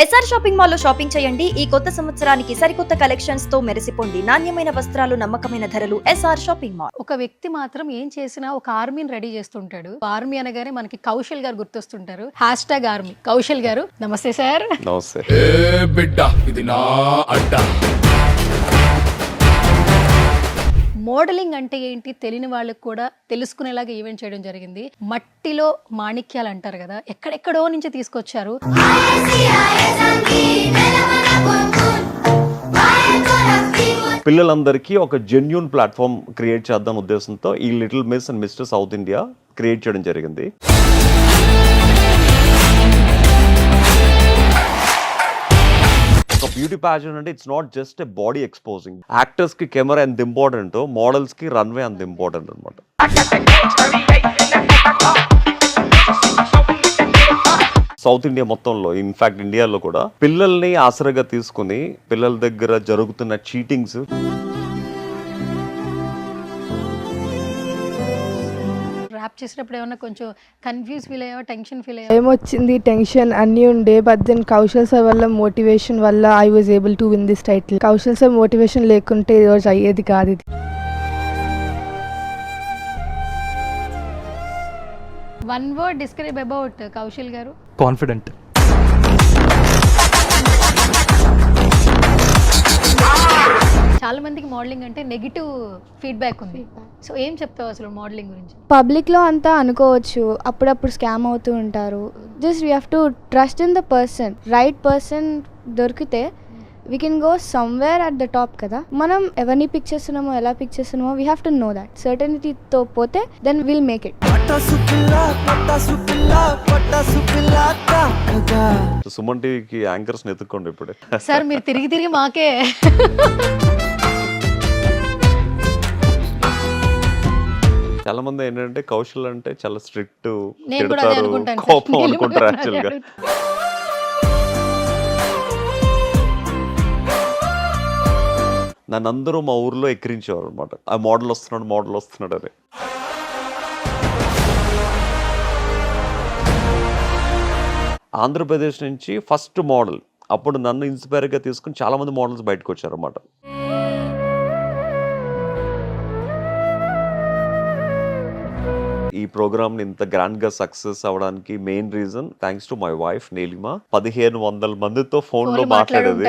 SR shopping mall లో shopping చేయండి. ఈ కొత్త సంవత్సరానికి సరికొత్త కలెక్షన్స్ తో మెరిసిపోండి. నాణ్యమైన వస్త్రాలు, నమ్మకమైన ధరలు. S R shopping mall. ఒక వ్యక్తి మాత్రం ఏం చేసినా ఒక ఆర్మీని రెడీ చేస్తుంటాడు. ఆర్మీ అనగానే మనకి కౌశల్ గారు గుర్తొస్తుంటారు. #ఆర్మీ కౌశల్ గారు, నమస్తే సార్. నమస్తే. బిడ్డ ఇది నా అడ్డ. మోడలింగ్ అంటే ఏంటి తెలియని వాళ్ళకి కూడా తెలుసుకునేలాగా ఈవెంట్ చేయడం జరిగింది. మట్టిలో మాణిక్యాలు అంటారు కదా, ఎక్కడెక్కడో నుంచి తీసుకొచ్చారు. పిల్లలందరికీ ఒక జెన్యూన్ ప్లాట్ఫామ్ క్రియేట్ చేద్దాం ఉద్దేశంతో ఈ little miss and mister south India create చేయడం జరిగింది. బ్యూటీ ప్యాజెంట్ అంటే it's not just a body exposing. Actors కి కెమెరా ఎంత ఇంపార్టెంట్, మోడల్స్ కి రన్వే అంత ఇంపార్టెంట్ అనమాట. సౌత్ ఇండియా మొత్తంలో, ఇన్ఫాక్ట్ ఇండియాలో కూడా పిల్లల్ని ఆసరాగా తీసుకుని పిల్లల దగ్గర జరుగుతున్న చీటింగ్స్, ర్యాప్ చేసేటప్పుడు ఏమన్నా కొంచెం కన్ఫ్యూజ్ ఫీల్ అయ్యావా, టెన్షన్ ఫీల్ అయ్యావా? ఏమొచ్చింది, టెన్షన్ అన్నీ ఉండే. బట్ దెన్ కౌశల్ సార్ వల్ల, మోటివేషన్ వల్ల I was able to win this title. Kaushal sir motivation లేకుంటే ఈ రోజు అయ్యేది కాదు ఇది. One word describe about Kaushal గారు. కాన్ఫిడెంట్. చాలా మందికి మోడలింగ్ అంటే నెగిటివ్ ఫీడ్బ్యాక్ ఉంది. సో ఏం చెప్తావు అసలు మోడలింగ్ గురించి? పబ్లిక్లో అంతా అనుకోవచ్చు, అప్పుడప్పుడు స్కామ్ అవుతూ ఉంటారు. Just we have to trust in the person. Right person దొరికితే we can go somewhere at the top కదా. మనం ఎవరిని పిక్ చేస్తున్నామో, ఎలా పిక్ చేస్తున్నామో we have to know that. సర్టనిటీతో పోతే then will make it. Suman టీవీకి యాంకర్స్ ఎత్తుక్కోండి ఇప్పుడే. సార్ మీరు తిరిగి తిరిగి మాకే. చాలా మంది ఏంటంటే కౌశల్ అంటే చాలా స్ట్రిక్ట్, నేను కూడా అదే అనుకుంటాను సార్. కోపం అనుకుంటారు యాక్చువల్ గా. నన్ను అందరూ మా ఊర్లో ఎక్కిరించేవారు అనమాట. ఆ మోడల్ వస్తున్నాడు అని. ఆంధ్రప్రదేశ్ నుంచి ఫస్ట్ మోడల్, అప్పుడు నన్ను ఇన్స్పైర్గా తీసుకుని చాలా మంది మోడల్స్ బయటకు వచ్చారు అన్నమాట. ఈ ప్రోగ్రామ్ ని ఇంత గ్రాండ్ గా సక్సెస్ అవడానికి main reason thanks to my wife Neelima. 1500 మందితో ఫోన్ లో మాట్లాడేది.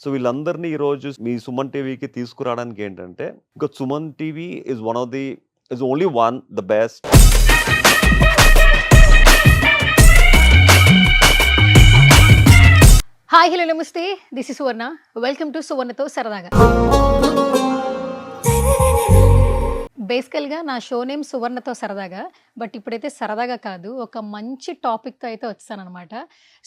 సో వీళ్ళందరినీ ఈ రోజు మీ సుమన్ టీవీకి తీసుకురావడానికి ఏంటంటే, ఇంకా Suman TV is one of the is only one the best. Hi, hello, namaste. This is Suvarna. Welcome to సువర్ణతో సరదాగా. బేసికల్గా నా షో నేమ్ సువర్ణతో సరదాగా. బట్ ఇప్పుడైతే సరదాగా కాదు, ఒక మంచి టాపిక్తో అయితే వచ్చానమాట.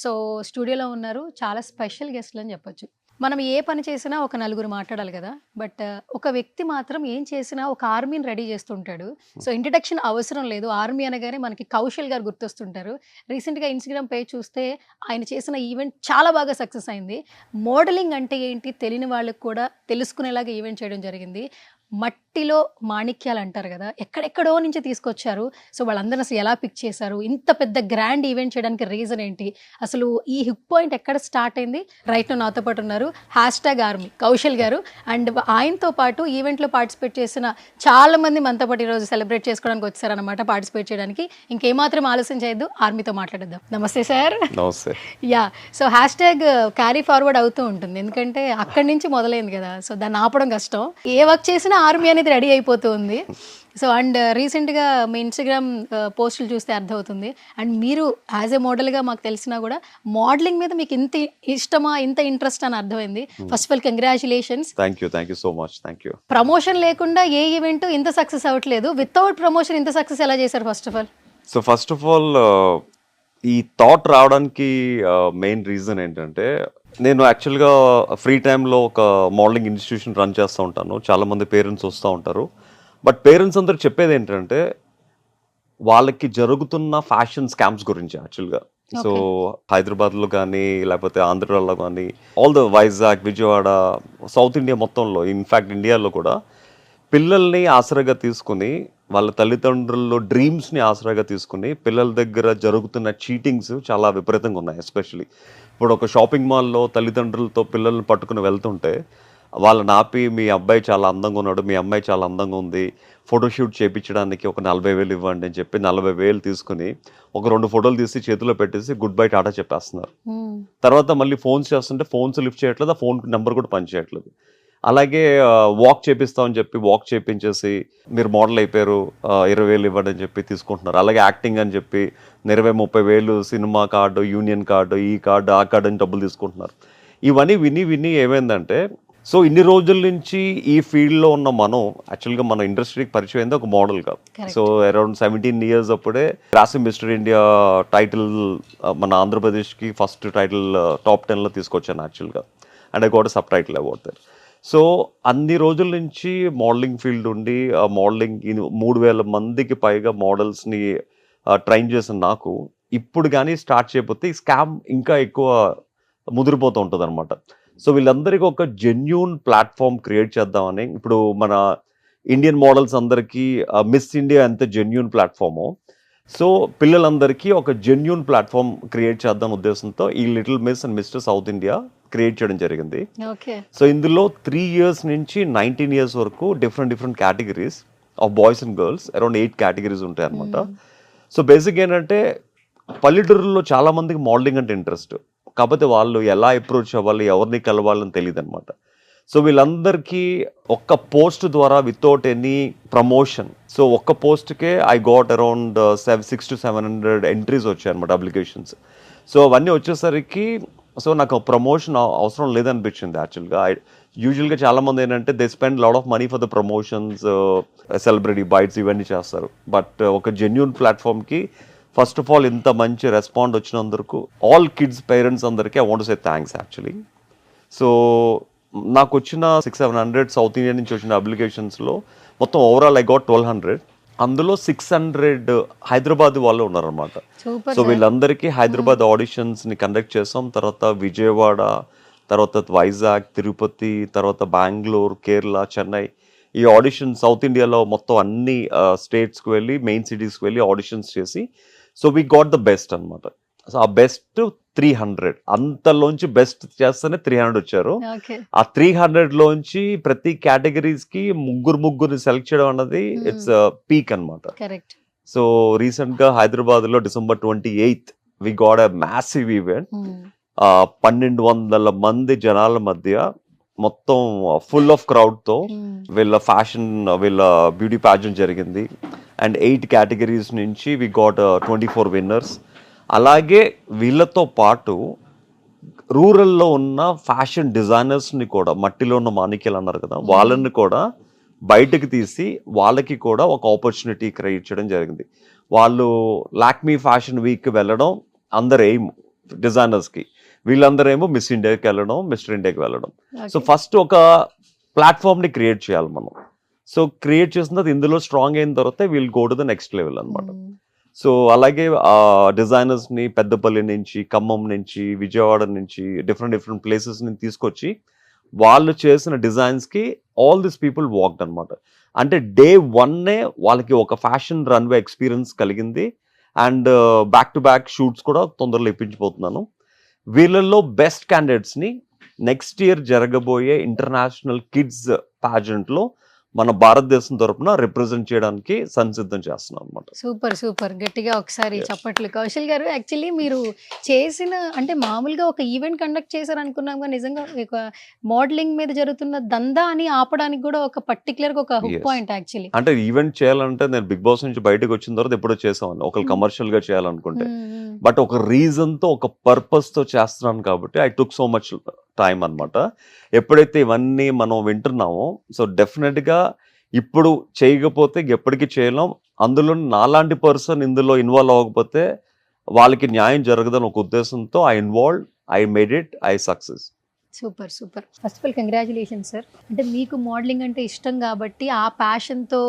సో స్టూడియోలో ఉన్నారు చాలా స్పెషల్ గెస్ట్లు అని చెప్పొచ్చు. మనం ఏ పని చేసినా ఒక నలుగురు మాట్లాడాలి కదా. బట్ ఒక వ్యక్తి మాత్రం ఏం చేసినా ఒక ఆర్మీని రెడీ చేస్తుంటాడు. సో ఇంట్రడక్షన్ అవసరం లేదు. ఆర్మీ అనగానే మనకి కౌశల్ గారు గుర్తొస్తుంటారు. రీసెంట్గా ఇన్స్టాగ్రామ్ పేజ్ చూస్తే ఆయన చేసిన ఈవెంట్ చాలా బాగా సక్సెస్ అయింది. మోడలింగ్ అంటే ఏంటి తెలియని వాళ్ళకి కూడా తెలుసుకునేలాగా ఈవెంట్ చేయడం జరిగింది. మట్టిలో మాణిక్యాలు అంటారు కదా, ఎక్కడెక్కడో నుంచి తీసుకొచ్చారు. సో వాళ్ళందరూ అసలు ఎలా పిక్ చేశారు, ఇంత పెద్ద గ్రాండ్ ఈవెంట్ చేయడానికి రీజన్ ఏంటి, అసలు ఈ హిక్ పాయింట్ ఎక్కడ స్టార్ట్ అయింది? రైట్ నాతో పాటు ఉన్నారు #ఆర్మీ కౌశల్ గారు. అండ్ ఆయనతో పాటు ఈవెంట్లో పార్టిసిపేట్ చేసిన చాలా మంది మనతో పాటు ఈరోజు సెలబ్రేట్ చేసుకోవడానికి వచ్చారనమాట, పార్టిసిపేట్ చేయడానికి. ఇంకేమాత్రం ఆలస్యం చేయొద్దు, ఆర్మీతో మాట్లాడేద్దాం. నమస్తే సార్. నమస్తే. యా, సో క్యారీ ఫార్వర్డ్ అవుతూ ఉంటుంది, ఎందుకంటే అక్కడి నుంచి మొదలైంది కదా. సో దాన్ని ఆపడం కష్టం. ఏ వర్క్ చేసినా ఆర్మీ అనేది రెడీ అయిపోతుంది. సో అండ్ రీసెంట్గా మీ ఇన్స్టాగ్రామ్ పోస్టులు చూస్తే అర్థమవుతుంది. అండ్ మీరు యాజ్ ఏ మోడల్గా మాకు తెలిసినా కూడా మోడలింగ్ మీద మీకు ఇంత ఇష్టమా, ఇంత ఇంట్రెస్ట్ అని అర్థమైంది. First of all congratulations. Thank you so much. Thank you. Promotion లేకుండా ఏ ఈవెంట్ ఇంత సక్సెస్ అవ్వట్లేదు. వితౌట్ ప్రమోషన్ ఇంత సక్సెస్ ఎలా చేశారు ఫస్ట్ ఆఫ్ ఆల్? ఈ థాట్ రావడానికి మెయిన్ రీజన్ ఏంటంటే, నేను యాక్చువల్గా ఫ్రీ టైంలో ఒక మోడలింగ్ ఇన్స్టిట్యూషన్ రన్ చేస్తూ ఉంటాను. చాలామంది పేరెంట్స్ వస్తూ ఉంటారు. బట్ పేరెంట్స్ అందరూ చెప్పేది ఏంటంటే, వాళ్ళకి జరుగుతున్న ఫ్యాషన్ స్కామ్స్ గురించి యాక్చువల్గా. సో హైదరాబాద్లో కానీ, లేకపోతే ఆంధ్రాలో కానీ, all the Vizag, Vijayawada, south India మొత్తంలో, ఇన్ఫ్యాక్ట్ ఇండియాలో కూడా పిల్లల్ని ఆసరాగా తీసుకుని వాళ్ళ తల్లిదండ్రుల్లో డ్రీమ్స్ని ఆసరాగా తీసుకుని పిల్లల దగ్గర జరుగుతున్న చీటింగ్స్ చాలా విపరీతంగా ఉన్నాయి. ఎస్పెషలీ ఇప్పుడు ఒక షాపింగ్ మాల్లో తల్లిదండ్రులతో పిల్లల్ని పట్టుకుని వెళ్తుంటే వాళ్ళని ఆపి మీ అబ్బాయి చాలా అందంగా ఉన్నాడు, మీ అమ్మాయి చాలా అందంగా ఉంది, ఫోటోషూట్ చేయించడానికి ఒక 40,000 ఇవ్వండి అని చెప్పి 40,000 తీసుకుని ఒక 2 ఫోటోలు తీసి చేతిలో పెట్టేసి గుడ్ బై టాటా చెప్పేస్తున్నారు. తర్వాత మళ్ళీ ఫోన్స్ చేస్తుంటే ఫోన్స్ లిఫ్ట్ చేయట్లేదు, ఆ ఫోన్ నెంబర్ కూడా పనిచేయట్లేదు. అలాగే వాక్ చేపిస్తామని చెప్పి వాక్ చేయించేసి మీరు మోడల్ అయిపోయారు 20,000 ఇవ్వండి అని చెప్పి తీసుకుంటున్నారు. అలాగే యాక్టింగ్ అని చెప్పి 20,000-30,000 సినిమా కార్డు, యూనియన్ కార్డు, ఈ కార్డు ఆ కార్డు అని డబ్బులు తీసుకుంటున్నారు. ఇవన్నీ విని ఏమైందంటే సో ఇన్ని రోజుల నుంచి ఈ ఫీల్డ్లో ఉన్న మనం యాక్చువల్గా మన ఇండస్ట్రీకి పరిచయం అయింది ఒక మోడల్గా. సో అరౌండ్ 17 ఇయర్స్ అప్పుడే రాసి మిస్టర్ ఇండియా టైటిల్ మన ఆంధ్రప్రదేశ్కి ఫస్ట్ టైటిల్ టాప్ 10లో తీసుకొచ్చాను యాక్చువల్గా. And I got sub title award there. So అన్ని రోజుల నుంచి మోడలింగ్ ఫీల్డ్ ఉండి మోడలింగ్ 3,000 మందికి పైగా మోడల్స్ని ట్రైన్ చేసిన నాకు ఇప్పుడు కానీ స్టార్ట్ చేయకపోతే ఈ స్కామ్ ఇంకా ఎక్కువ ముదిరిపోతూ ఉంటుంది అనమాట. సో వీళ్ళందరికీ ఒక జెన్యూన్ ప్లాట్ఫామ్ క్రియేట్ చేద్దామని ఇప్పుడు మన ఇండియన్ మోడల్స్ అందరికీ మిస్ ఇండియా ఎంత జెన్యూన్ ప్లాట్ఫామో సో పిల్లలందరికీ ఒక జెన్యూన్ ప్లాట్ఫామ్ క్రియేట్ చేద్దాం ఉద్దేశంతో ఈ little miss and mister south India create చేయడం జరిగింది. సో ఇందులో 3 years నుంచి 19 years వరకు different categories of boys and girls around 8 categories ఉంటాయి అనమాట. సో బేసిక్ ఏంటంటే పల్లెటూరులో చాలా మందికి మోడలింగ్ అంటే ఇంట్రెస్ట్, కాకపోతే వాళ్ళు ఎలా అప్రోచ్ అవ్వాలి, ఎవరిని కలవాలని తెలియదు అనమాట. సో వీళ్ళందరికీ ఒక్క పోస్ట్ ద్వారా వితౌట్ ఎనీ ప్రమోషన్, సో ఒక్క పోస్ట్కే I got around 600 to 700 entries వచ్చాయి అనమాట అప్లికేషన్స్. సో అవన్నీ వచ్చేసరికి సో నాకు ప్రమోషన్ అవసరం లేదనిపించింది యాక్చువల్గా. యూజువల్గా చాలామంది ఏంటంటే they spend lot of money for the promotions, celebrity bites ఇవన్నీ చేస్తారు. బట్ ఒక జెన్యూన్ ప్లాట్ఫామ్కి ఫస్ట్ ఆఫ్ ఆల్ ఇంత మంచి రెస్పాండ్ వచ్చినందుకు ఆల్ కిడ్స్ పేరెంట్స్ అందరికీ I want to say thanks actually. So నాకు వచ్చిన 600-700 సౌత్ ఇండియా నుంచి వచ్చిన అప్లికేషన్స్లో మొత్తం ఓవరాల్ ఐ గాట్ 1,200. అందులో 600 హైదరాబాద్ వాళ్ళు ఉన్నారనమాట. సో వీళ్ళందరికీ హైదరాబాద్ ఆడిషన్స్ని కండక్ట్ చేసాం. తర్వాత విజయవాడ, తర్వాత వైజాగ్, తిరుపతి, తర్వాత బెంగళూరు, కేరళ, చెన్నై ఈ ఆడిషన్ సౌత్ ఇండియాలో మొత్తం అన్ని స్టేట్స్కి వెళ్ళి మెయిన్ సిటీస్కి వెళ్ళి ఆడిషన్స్ చేసి so we got the best అనమాట. సో ఆ బెస్ట్ 300, అంతలోంచి బెస్ట్ చేస్తేనే 300 వచ్చారు. ఆ 300లోంచి ప్రతి కేటగిరీస్కి ముగ్గురిని సెలెక్ట్ చేయడం అన్నది ఇట్స్ పీక్ అనమాట. సో రీసెంట్గా హైదరాబాద్లో December 28th we got a massive event. 1,200 మంది జనాల మధ్య మొత్తం ఫుల్ ఆఫ్ క్రౌడ్తో వీళ్ళ ఫ్యాషన్ వీళ్ళ బ్యూటీ ప్యాజెంట్ జరిగింది. అండ్ 8 కేటగిరీస్ నుంచి వి గాట్ 24 విన్నర్స్. అలాగే వీళ్ళతో పాటు రూరల్లో ఉన్న ఫ్యాషన్ డిజైనర్స్ని కూడా, మట్టిలో ఉన్న మాణిక్యాలు అన్నారు కదా, వాళ్ళని కూడా బయటకు తీసి వాళ్ళకి కూడా ఒక ఆపర్చునిటీ క్రియేట్ చేయడం జరిగింది. వాళ్ళు లాక్మీ ఫ్యాషన్ వీక్కి వెళ్ళడం అందరు ఎయిమ్ డిజైనర్స్కి, వీళ్ళందరేమో మిస్ ఇండియాకి వెళ్ళడం, మిస్టర్ ఇండియాకి వెళ్ళడం. సో ఫస్ట్ ఒక ప్లాట్ఫామ్ని క్రియేట్ చేయాలి మనం. సో క్రియేట్ చేసిన తర్వాత ఇందులో స్ట్రాంగ్ అయిన తర్వాత we'll go to the next level అనమాట. సో అలాగే డిజైనర్స్ని పెద్దపల్లి నుంచి, ఖమ్మం నుంచి, విజయవాడ నుంచి డిఫరెంట్ ప్లేసెస్ నుంచి తీసుకొచ్చి వాళ్ళు చేసిన డిజైన్స్కి ఆల్ దిస్ పీపుల్ వాక్డ్ అనమాట. అంటే day 1 వాళ్ళకి ఒక ఫ్యాషన్ రన్వే ఎక్స్పీరియన్స్ కలిగింది. And back to back shoots కూడా తొందరలో ఇప్పించిపోతున్నాను. వీళ్ళల్లో బెస్ట్ క్యాండిడేట్స్ని నెక్స్ట్ ఇయర్ జరగబోయే ఇంటర్నేషనల్ కిడ్స్ ప్యాజెంట్లో మన భారతదేశం తరపున రిప్రజెంట్ చేయడానికి సంసిద్ధం చేస్తున్నాం అనమాట. సూపర్ గట్టిగా ఒకసారి చప్పట్లు. కౌశల్ గారు, యాక్చువల్లీ మీరు చేసిన అంటే మామూలుగా ఒక ఈవెంట్ కండక్ట్ చేశారు అనుకున్నాం, కానీ నిజంగా మోడలింగ్ మీద జరుగుతున్న దందా అని ఆపడానికి కూడా ఒక పర్టికులర్ ఒక హుక్ పాయింట్ యాక్చువల్లీ. అంటే ఈవెంట్ చేయాలంటే నేను బిగ్ బాస్ నుంచి బయటకు వచ్చిన తర్వాత ఎప్పుడో చేసామని ఒకళ్ళు కమర్షియల్ గా చేయాలనుకుంటే, బట్ ఒక రీజన్ తో ఒక పర్పస్ తో చేస్తున్నాను కాబట్టి I took so much time అనమాట. ఎప్పుడైతే ఇవన్నీ మనం వింటున్నామో సో డెఫినెట్గా ఇప్పుడు చేయకపోతే ఎప్పటికీ చేయలేం. అందులో నాలాంటి పర్సన్ ఇందులో ఇన్వాల్వ్ అవ్వకపోతే వాళ్ళకి న్యాయం జరగదని ఒక ఉద్దేశంతో I made it, I success. Super first of all congratulation sir. అంటే మీకు మోడలింగ్ అంటే ఇష్టం కాబట్టి ఆ ప్యాషన్తో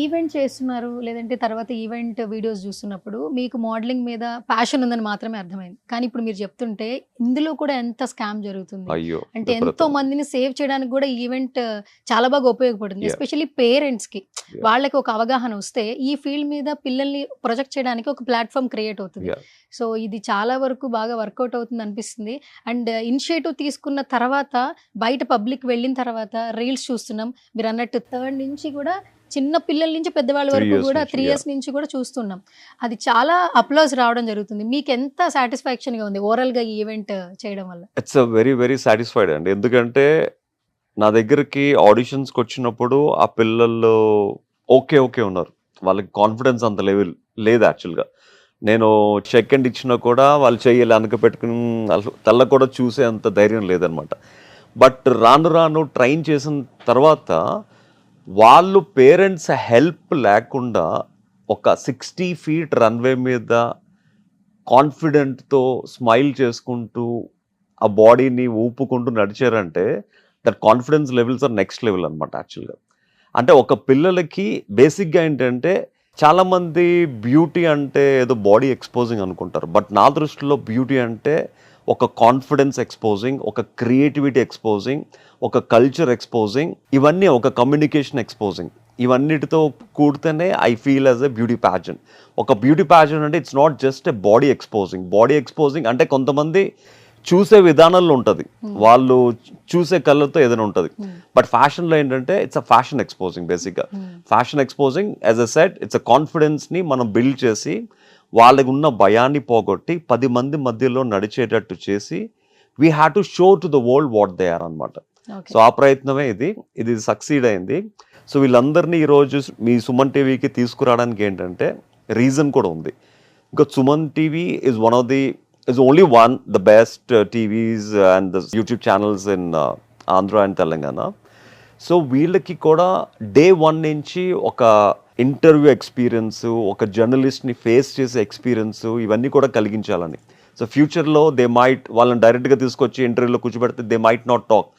ఈవెంట్ చేస్తున్నారు లేదంటే తర్వాత ఈవెంట్ వీడియోస్ చూస్తున్నప్పుడు మీకు మోడలింగ్ మీద ప్యాషన్ ఉందని మాత్రమే అర్థమైంది. కానీ ఇప్పుడు మీరు చెప్తుంటే ఇందులో కూడా ఎంత స్కామ్ జరుగుతుంది. అయ్యో అంటే ఎంతో మందిని సేవ్ చేయడానికి కూడా ఈవెంట్ చాలా బాగా ఉపయోగపడుతుంది. Yeah. ఎస్పెషల్లీ పేరెంట్స్ కి Yeah. వాళ్ళకి ఒక అవగాహన వస్తే ఈ ఫీల్డ్ మీద పిల్లల్ని ప్రొజెక్ట్ చేయడానికి ఒక ప్లాట్ఫామ్ క్రియేట్ అవుతుంది. Yeah. సో ఇది చాలా వరకు బాగా వర్కౌట్ అవుతుంది అనిపిస్తుంది. అండ్ ఇనిషియేటివ్ తీసుకున్న తర్వాత బయట పబ్లిక్ వెళ్ళిన తర్వాత రీల్స్ చూస్తున్నాం. మీరు అన్నట్టు 3rd నుంచి కూడా చిన్న పిల్లల నుంచి పెద్దవాళ్ళ 3 వరకు years కూడా నుంచి, 3 ఇయర్స్ నుంచి కూడా చూస్తున్నాం. అది చాలా అప్లాజ్ రావడం జరుగుతుంది. మీకు ఎంత సాటిస్ఫాక్షన్ గా ఉంది ఓవరాల్ గా ఈ ఈవెంట్ చేయడం వల్ల? It's a very very satisfied అండి. ఎందుకంటే నా దగ్గరికి ఆడిషన్స్కి వచ్చినప్పుడు ఆ పిల్లలు ఓకే ఉన్నారు. వాళ్ళకి కాన్ఫిడెన్స్ అంత లెవెల్ లేదు యాక్చువల్గా. నేను చెక్ అండ్ ఇచ్చినా కూడా వాళ్ళు చెయ్యాలి అనక పెట్టుకుని తల్ల కూడా చూసే అంత ధైర్యం లేదనమాట. బట్ రాను ట్రైన్ చేసిన తర్వాత వాళ్ళు పేరెంట్స్ హెల్ప్ లేకుండా ఒక 60 feet రన్వే మీద కాన్ఫిడెంట్తో స్మైల్ చేసుకుంటూ ఆ బాడీని ఊపుకుంటూ నడిచారంటే that confidence levels are next level అనమాట యాక్చువల్గా. అంటే ఒక పిల్లలకి బేసిక్గా ఏంటంటే చాలామంది బ్యూటీ అంటే ఏదో బాడీ ఎక్స్పోజింగ్ అనుకుంటారు. బట్ నా దృష్టిలో బ్యూటీ అంటే ఒక కాన్ఫిడెన్స్ ఎక్స్పోజింగ్, ఒక క్రియేటివిటీ ఎక్స్పోజింగ్, ఒక కల్చర్ ఎక్స్పోజింగ్, ఇవన్నీ ఒక కమ్యూనికేషన్ ఎక్స్పోజింగ్, ఇవన్నిటితో కూడితేనే I feel as a beauty pageant. ఒక బ్యూటీ ప్యాజెంట్ అంటే it's not just a body exposing అంటే కొంతమంది చూసే విధానంలో ఉంటుంది, వాళ్ళు చూసే కళ్ళతో ఏదైనా ఉంటుంది. బట్ ఫ్యాషన్లో ఏంటంటే ఇట్స్ అ ఫ్యాషన్ ఎక్స్పోజింగ్. బేసిక్గా fashion exposing as a set it's a కాన్ఫిడెన్స్ని మనం బిల్డ్ చేసి వాళ్ళకి ఉన్న భయాన్ని పోగొట్టి 10 మంది మధ్యలో నడిచేటట్టు చేసి we have to show to the world what they are అనమాట. సో ఆ ప్రయత్నమే ఇది సక్సీడ్ అయింది. సో వీళ్ళందరినీ ఈరోజు మీ సుమన్ టీవీకి తీసుకురావడానికి ఏంటంటే రీజన్ కూడా ఉంది. ఇంకా Suman TV is only the best TVs and the YouTube channels in Andhra and Telangana. So వీళ్ళకి కూడా డే 1 నుంచి ఒక ఇంటర్వ్యూ ఎక్స్పీరియన్స్, ఒక జర్నలిస్ట్ని ఫేస్ చేసే ఎక్స్పీరియన్స్, ఇవన్నీ కూడా కలిగించాలని. సో ఫ్యూచర్లో వాళ్ళని డైరెక్ట్గా తీసుకొచ్చి ఇంటర్వ్యూలో కూర్చోబెడితే they might not talk.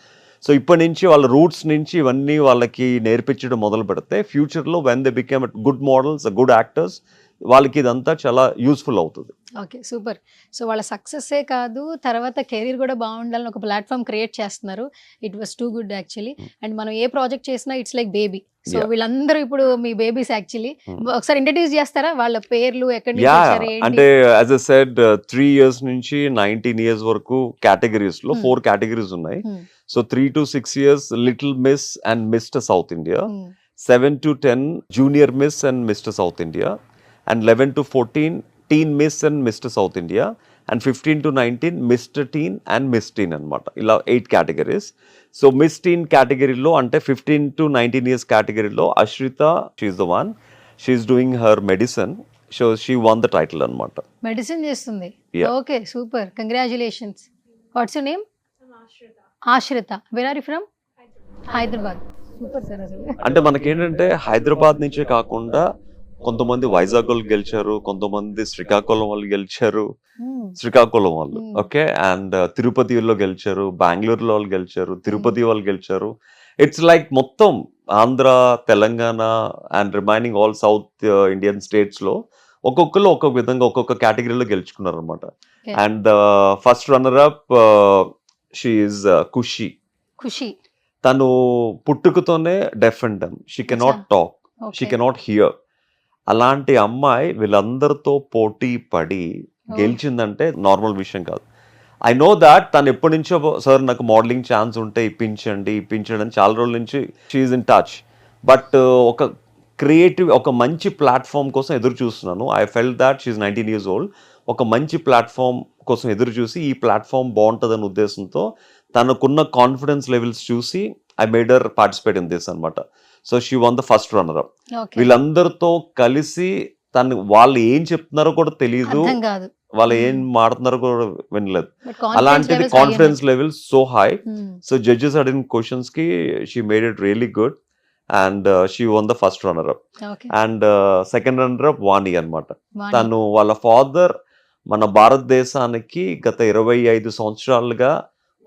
So ఇప్పటి నుంచి వాళ్ళ రూట్స్ నుంచి ఇవన్నీ వాళ్ళకి నేర్పించడం మొదలు పెడితే ఫ్యూచర్లో when they become good models, good actors, వాళ్ళకి ఇదంతా చాలా యూస్ఫుల్ అవుతుంది. Okay, super. సో వాళ్ళ సక్సెస్సే కాదు, తర్వాత కెరీర్ కూడా బాగుండాలని ఒక ప్లాట్ఫామ్ క్రియేట్ చేస్తున్నారు. It was too good actually. And మనం ఏ ప్రాజెక్ట్ చేసినా ఇట్స్ లైక్ బేబీ. సో వీళ్ళందరూ ఇప్పుడు మీ బేబీస్ యాక్చువల్లీ. ఒకసారి ఇంట్రడ్యూస్ చేస్తారా వాళ్ళ పేర్లు, ఎక్కడి నుంచి వచ్చారు, ఏంటి? అంటే యాజ్ ఎ సెడ్ 3 years నుంచి 19 years వరకు కేటగిరీస్ లో 4 కేటగిరీస్ ఉన్నాయి. So 3 to 6 years little miss and mister south India, 7 to 10 junior miss and mister south India, and 11 to 14 teen miss and Mr. South India, and 15 to 19 Mr. Teen and Miss Teen అనమాట. ఇలా 8 categories. So miss టీన్ కేటగిరీలో అంటే 15 to 19 years కేటగిరీలో Ashritha, she's the one, she's doing her medicine. So she won the title అనమాట. Medicine చేస్తుంది. Yeah. Okay, super, congratulations. What's your name? Ashritha. Where are you from? Hyderabad. Super sir. అసలు అంటే మనకేంటంటే హైదరాబాద్ నుంచే కాకుండా కొంతమంది వైజాగ్ వాళ్ళు గెలిచారు, కొంతమంది శ్రీకాకుళం వాళ్ళు గెలిచారు, ఓకే, అండ్ తిరుపతిలో గెలిచారు, బెంగళూరులో వాళ్ళు గెలిచారు, తిరుపతి వాళ్ళు గెలిచారు. ఇట్స్ లైక్ మొత్తం Andhra, Telangana and remaining all south Indian states లో ఒక్కొక్కరు ఒక్కొక్క విధంగా ఒక్కొక్క కేటగిరీలో గెలుచుకున్నారు అనమాట. And first runner up she's Khushi. తను పుట్టుకతోనే deaf and dumb, she cannot talk, she cannot hear. అలాంటి అమ్మాయి వీళ్ళందరితో పోటీ పడి గెలిచిందంటే నార్మల్ విషయం కాదు. ఐ నో దాట్ తను ఎప్పటి నుంచో సార్ నాకు మోడలింగ్ ఛాన్స్ ఉంటే ఇప్పించండి అని చాలా రోజుల నుంచి షీఈస్ ఇన్ టచ్. బట్ ఒక క్రియేటివ్, ఒక మంచి ప్లాట్ఫామ్ కోసం ఎదురు చూస్తున్నాను. I felt that she's 19 years old. ఒక మంచి ప్లాట్ఫామ్ కోసం ఎదురు చూసి ఈ ప్లాట్ఫామ్ బాగుంటుందనే ఉద్దేశంతో తనకున్న కాన్ఫిడెన్స్ లెవెల్స్ చూసి I made her participate in this అనమాట. So she won the first runner up. వీళ్ళందరితో కలిసి వాళ్ళు ఏం చెప్తున్నారో కూడా తెలియదు, వాళ్ళు ఏం మాడుతున్నారో కూడా వినలేదు. అలాంటిది confidence levels so high. So judges అడిగిన క్వశ్చన్స్ కి she made it really good and she won the first runner up. And second runner up Vani అనమాట. తను వాళ్ళ ఫాదర్ మన భారతదేశానికి గత 25 సంవత్సరాలుగా